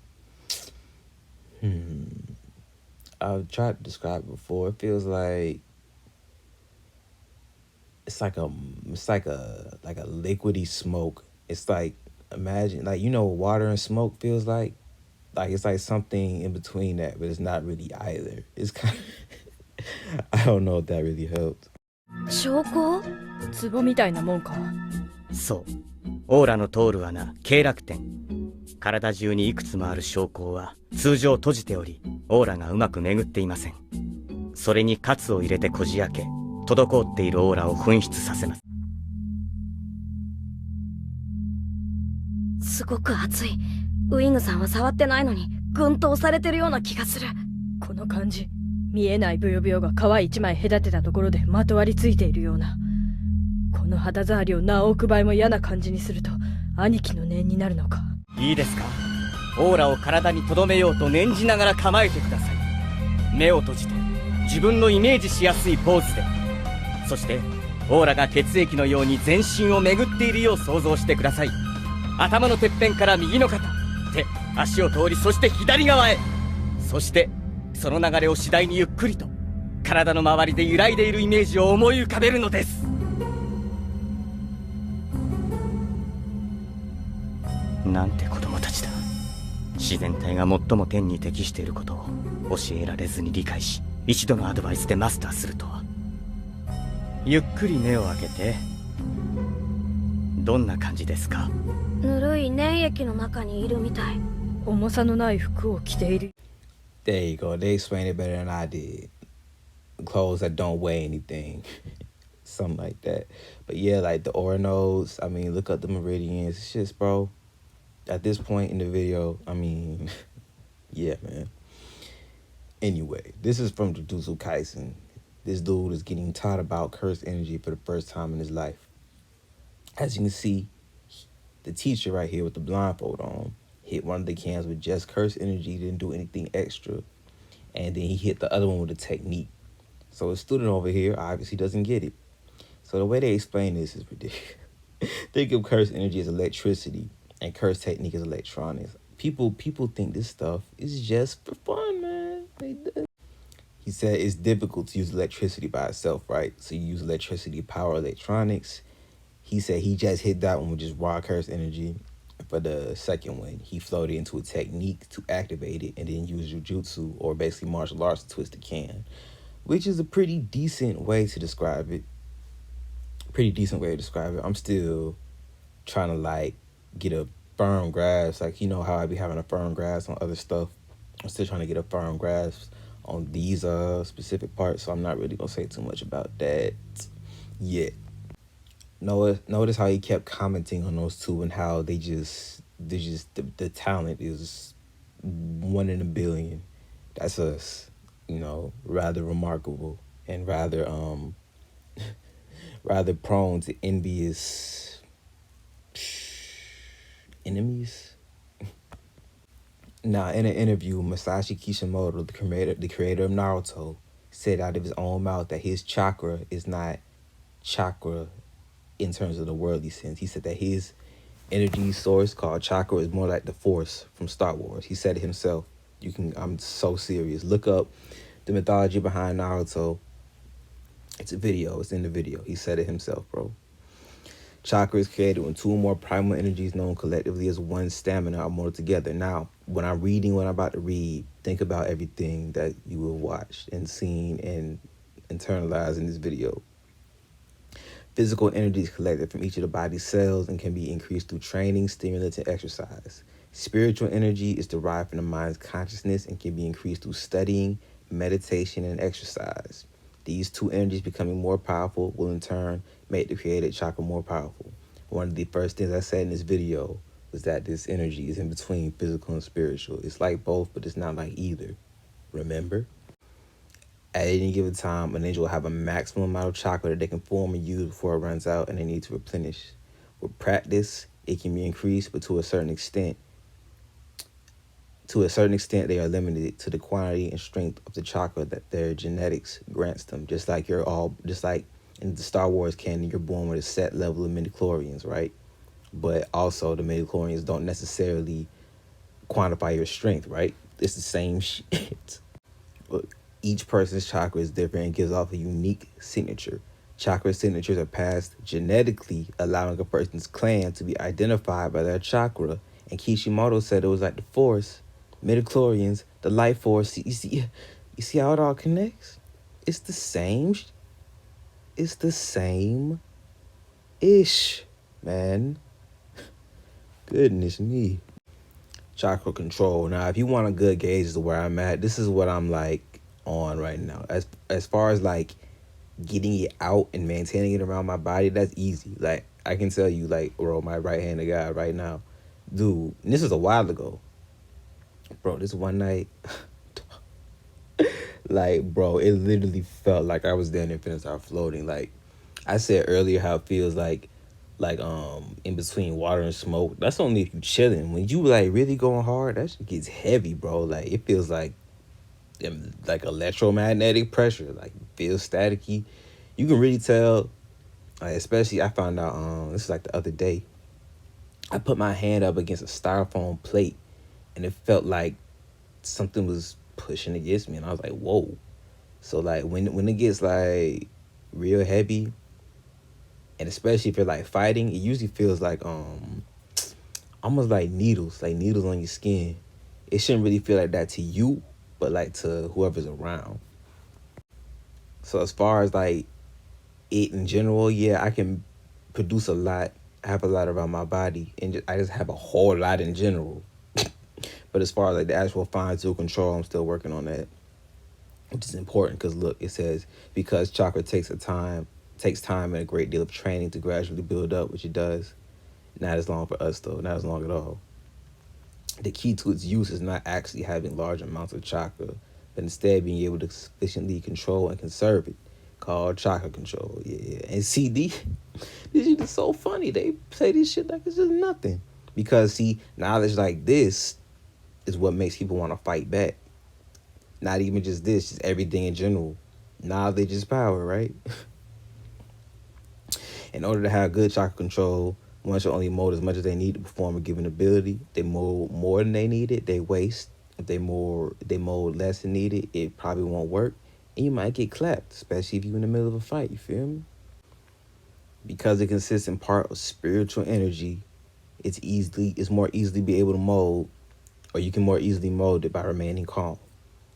[SPEAKER 1] I've tried to describe it before. It feels like it's like a liquidy smoke. It's like, imagine, like, you know what water and smoke feels like? Like, it's like something in between that, but it's not really either. It's kind of I don't know if that really helps.
[SPEAKER 17] 証拠？壺みたいなもんか。
[SPEAKER 15] そう。オーラの通る穴、経絡点。体中にいくつもある証拠は通常閉じており、オーラがうまく巡っていません。それに喝を入れてこじ開け、滞っているオーラを噴出させます。
[SPEAKER 16] すごく熱い。ウィングさんは触ってないのにぐんと押されてるような気がする。
[SPEAKER 17] この感じ、見えないブヨブヨが皮一枚隔てたところでまとわりついているような。この肌触りを何億倍も嫌な感じにすると兄貴の念になるのか。
[SPEAKER 15] いいですか。オーラを体に留めようと念じながら構えてください。目を閉じて自分のイメージしやすいポーズで、そしてオーラが血液のように全身を巡っているよう想像してください。頭のてっぺんから右の肩、手、足を通り、そして左側へ。そしてその流れを次第にゆっくりと体の周りで揺らいでいるイメージを思い浮かべるのです。なんて子供たちだ。自然体が最も天に適していることを教えられずに理解し、一度のアドバイスでマスターするとは。ゆっくり目を開けて。どんな感じですか？
[SPEAKER 16] ぬるい粘液の中にいるみたい。
[SPEAKER 17] 重さのない服を着ている。
[SPEAKER 1] There you go. They explained it better than I did. Clothes that don't weigh anything. Something like that. But yeah, like the aura nodes, I mean, look up the meridians. It's just, bro, at this point in the video, I mean, yeah, man. Anyway, this is from Jujutsu Kaisen. This dude is getting taught about cursed energy for the first time in his life. As you can see, the teacher right here with the blindfold on hit one of the cans with just cursed energy, didn't do anything extra. And then he hit the other one with a technique. So a student over here obviously doesn't get it. So the way they explain this is ridiculous. Think of cursed energy as electricity and cursed technique as electronics. People think this stuff is just for fun, man. He said it's difficult to use electricity by itself, right? So you use electricity to power electronics. He said he just hit that one with just raw cursed energy. For the second one, he floated into a technique to activate it and then use jujutsu, or basically martial arts, to twist the can, which is a pretty decent way to describe it. I'm still trying to like get a firm grasp. Like, you know how I be having a firm grasp on other stuff. I'm still trying to get a firm grasp on these specific parts, so I'm not really gonna say too much about that yet. Notice how he kept commenting on those two and how the talent is 1 in a billion. That's us, you know, rather remarkable and rather rather prone to envious enemies. Now, in an interview, Masashi Kishimoto, the creator of Naruto, said out of his own mouth that his chakra is not chakra in terms of the worldly sense. He said that his energy source called chakra is more like the force from Star Wars. He said it himself. I'm so serious. Look up the mythology behind Naruto It's a video. It's in the video. He said it himself, bro. Chakra is created when two or more primal energies known collectively as one stamina are molded together. Now, when I'm reading what I'm about to read, think about everything that you have watched and seen and internalized in this video. Physical energy is collected from each of the body's cells and can be increased through training, stimulants, and exercise. Spiritual energy is derived from the mind's consciousness and can be increased through studying, meditation, and exercise. These two energies becoming more powerful will in turn make the created chakra more powerful. One of the first things I said in this video was that this energy is in between physical and spiritual. It's like both, but it's not like either. Remember? At any given time, an angel will have a maximum amount of chakra that they can form and use before it runs out and they need to replenish. With practice, it can be increased, but to a certain extent, they are limited to the quantity and strength of the chakra that their genetics grants them. Just like in the Star Wars canon, you're born with a set level of midichlorians, right? But also the midichlorians don't necessarily quantify your strength, right? It's the same shit. Look, each person's chakra is different and gives off a unique signature. Chakra signatures are passed genetically, allowing a person's clan to be identified by their chakra. And Kishimoto said it was like the Force, midichlorians, the life force. You see how it all connects? It's the same. It's the same ish, man. Goodness me. Chakra control. Now, if you want a good gauge as to where I'm at, this is what I'm like on right now. As far as like getting it out and maintaining it around my body, that's easy. Like I can tell you, like, bro, my right-handed guy right now, dude. And this was a while ago, bro. This one night, like, bro, it literally felt like I was there and infinite start floating. Like I said earlier, how it feels like in between water and smoke. That's only if you chilling. When you like really going hard, that shit gets heavy, bro. Like it feels like electromagnetic pressure. Like feels staticky. You can really tell. Like, especially I found out this is like the other day. I put my hand up against a styrofoam plate, and it felt like something was pushing against me, and I was like, whoa. So like when it gets like real heavy, and especially if you're like fighting, it usually feels like almost like needles on your skin. It shouldn't really feel like that to you, but like to whoever's around. So as far as like it in general, yeah, I can produce a lot, have a lot around my body, and I just have a whole lot in general. But as far as like the actual fine tune control, I'm still working on that, which is important because look, it says because chakra takes time and a great deal of training to gradually build up, which it does. Not as long for us though, not as long at all. The key to its use is not actually having large amounts of chakra, but instead being able to sufficiently control and conserve it, called chakra control. Yeah. And see, this shit is so funny. They say this shit like it's just nothing. Because see, knowledge like this is what makes people want to fight back. Not even just this, just everything in general. Knowledge is power, right? In order to have good chakra control, one should only mold as much as they need to perform a given ability. They mold more than they need it, they waste. If they mold less than needed, it probably won't work. And you might get clapped, especially if you're in the middle of a fight, you feel me? Because it consists in part of spiritual energy, it's more easily be able to mold, or you can more easily mold it by remaining calm.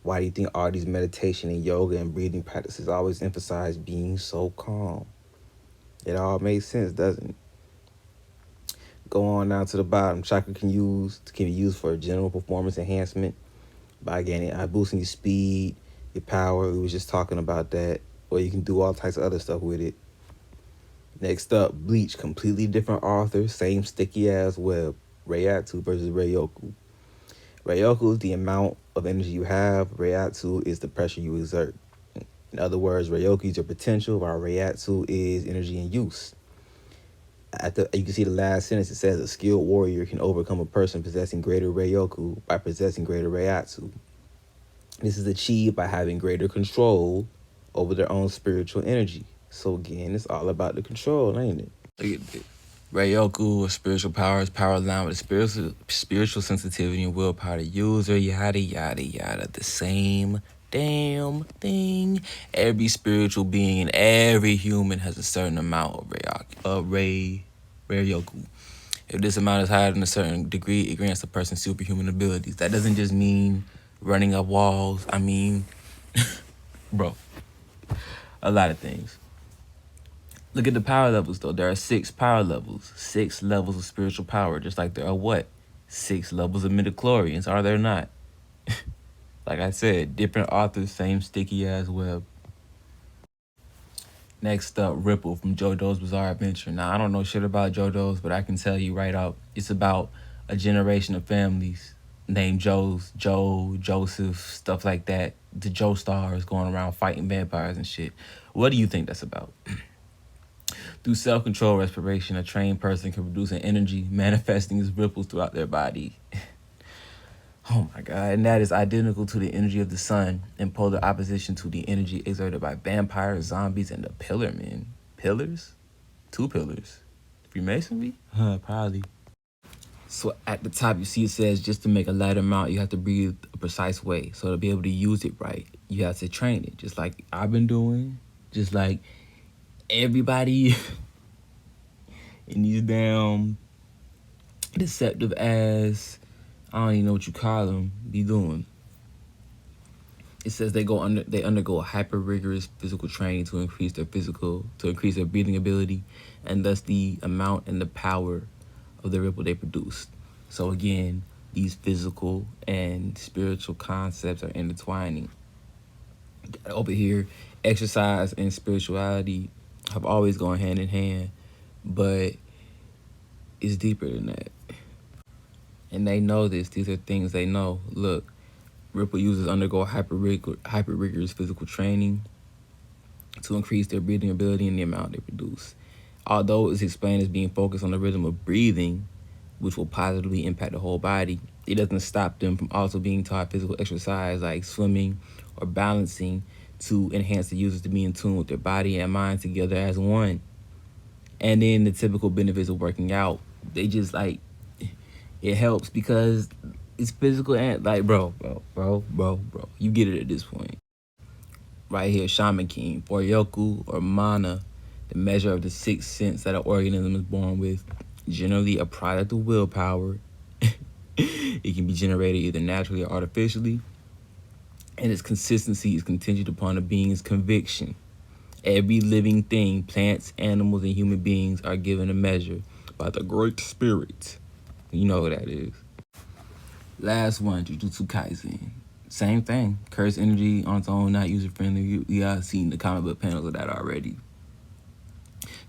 [SPEAKER 1] Why do you think all these meditation and yoga and breathing practices always emphasize being so calm? It all makes sense, doesn't it? Go on down to the bottom. Chakra can be used for general performance enhancement by boosting your speed, your power. We was just talking about that. Or you can do all types of other stuff with it. Next up, Bleach. Completely different author. Same sticky ass web. Reiatsu versus Ryoku. Ryoku is the amount of energy you have. Reiatsu is the pressure you exert. In other words, Ryoku is your potential, while Reiatsu is energy in use. You can see the last sentence. It says a skilled warrior can overcome a person possessing greater Ryoku by possessing greater Reiatsu. This is achieved by having greater control over their own spiritual energy. So again, it's all about the control, ain't it? Look at this. Ryoku, or spiritual power, is power aligned with spiritual sensitivity and willpower to user, yada, yada, yada. The same damn thing. Every spiritual being and every human has a certain amount of Ryoku. If this amount is higher than a certain degree, it grants a person superhuman abilities. That doesn't just mean running up walls. I mean, bro, a lot of things. Look at the power levels, though. There are 6 power levels, 6 levels of spiritual power, just like there are what? 6 levels of midichlorians, are there not? Like I said, different authors, same sticky-ass web. Next up, Ripple from JoJo's Bizarre Adventure. Now, I don't know shit about JoJo's, but I can tell you right out, it's about a generation of families named Joe, Joseph, stuff like that. The Joe stars going around fighting vampires and shit. What do you think that's about? Through self-control respiration, a trained person can produce an energy manifesting as ripples throughout their body. Oh my God, and that is identical to the energy of the sun in polar opposition to the energy exerted by vampires, zombies, and the pillar men. Pillars? 2 pillars. Freemasonry? Probably. So at the top, you see it says just to make a light amount, you have to breathe a precise way. So to be able to use it right, you have to train it, just like I've been doing, just like everybody in these damn deceptive ass, I don't even know what you call them, be doing. It says they undergo a hyper rigorous physical training to increase their breathing ability, and thus the amount and the power of the ripple they produce. So again, these physical and spiritual concepts are intertwining. Over here, exercise and spirituality have always gone hand in hand, but it's deeper than that. And they know this. These are things they know. Look, Ripple users undergo hyper rigorous physical training to increase their breathing ability and the amount they produce. Although it's explained as being focused on the rhythm of breathing, which will positively impact the whole body, it doesn't stop them from also being taught physical exercise like swimming or balancing to enhance the users to be in tune with their body and mind together as one. And then the typical benefits of working out, they just like, it helps because it's physical and like, bro, you get it at this point. Right here, Shaman King, for Yoku or Mana, the measure of the 6th sense that an organism is born with, generally a product of willpower. It can be generated either naturally or artificially, and its consistency is contingent upon a being's conviction. Every living thing, plants, animals, and human beings, are given a measure by the Great Spirit. You know who that is. Last one, Jujutsu Kaisen. Same thing. Curse energy on its own, not user-friendly. You guys seen the comic book panels of that already.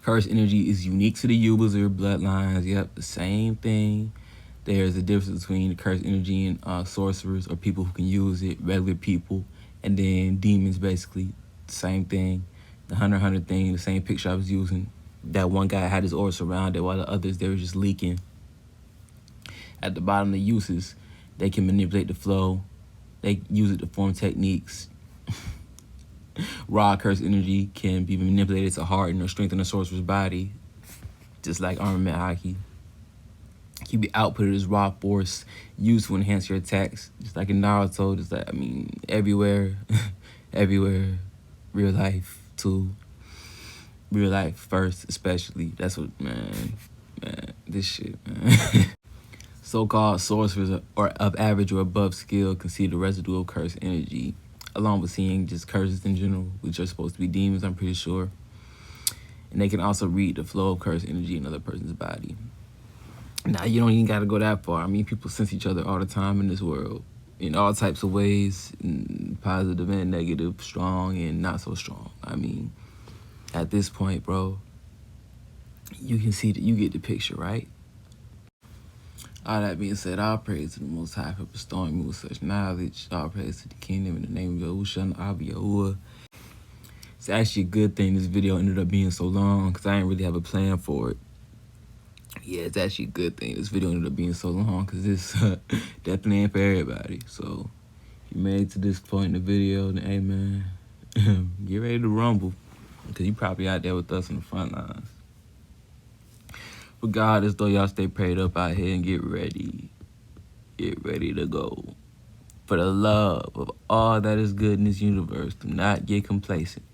[SPEAKER 1] Curse energy is unique to the user bloodlines. Yep, the same thing. There's a difference between the curse energy and sorcerers or people who can use it, regular people, and then demons, basically. Same thing. The Hunter thing, the same picture I was using. That one guy had his aura surrounded while the others, they were just leaking. At the bottom, the uses, they can manipulate the flow. They use it to form techniques. Raw curse energy can be manipulated to harden or strengthen a sorcerer's body, just like armament hockey. It can be outputted as raw force, used to enhance your attacks, just like in Naruto. Just like, I mean, everywhere, everywhere, real life too. Real life first, especially. That's what, man, this shit, man. So-called sorcerers or of average or above skill can see the residual curse energy, along with seeing just curses in general, which are supposed to be demons, I'm pretty sure. And they can also read the flow of curse energy in another person's body. Now, you don't even got to go that far. I mean, people sense each other all the time in this world, in all types of ways, positive and negative, strong and not so strong. I mean, at this point, bro, you can see that you get the picture, right? All that being said, all praise to the Most High for bestowing me with such knowledge. All praise to the kingdom in the name of Yahusha and Abba Yahuwah. It's actually a good thing this video ended up being so long because I didn't really have a plan for it. Yeah, it's actually a good thing this video ended up being so long because this definitely ain't for everybody. So, if you made it to this point in the video, then hey man, get ready to rumble because you probably out there with us on the front lines. Regardless, though, y'all stay prayed up out here and get ready. Get ready to go. For the love of all that is good in this universe, do not get complacent.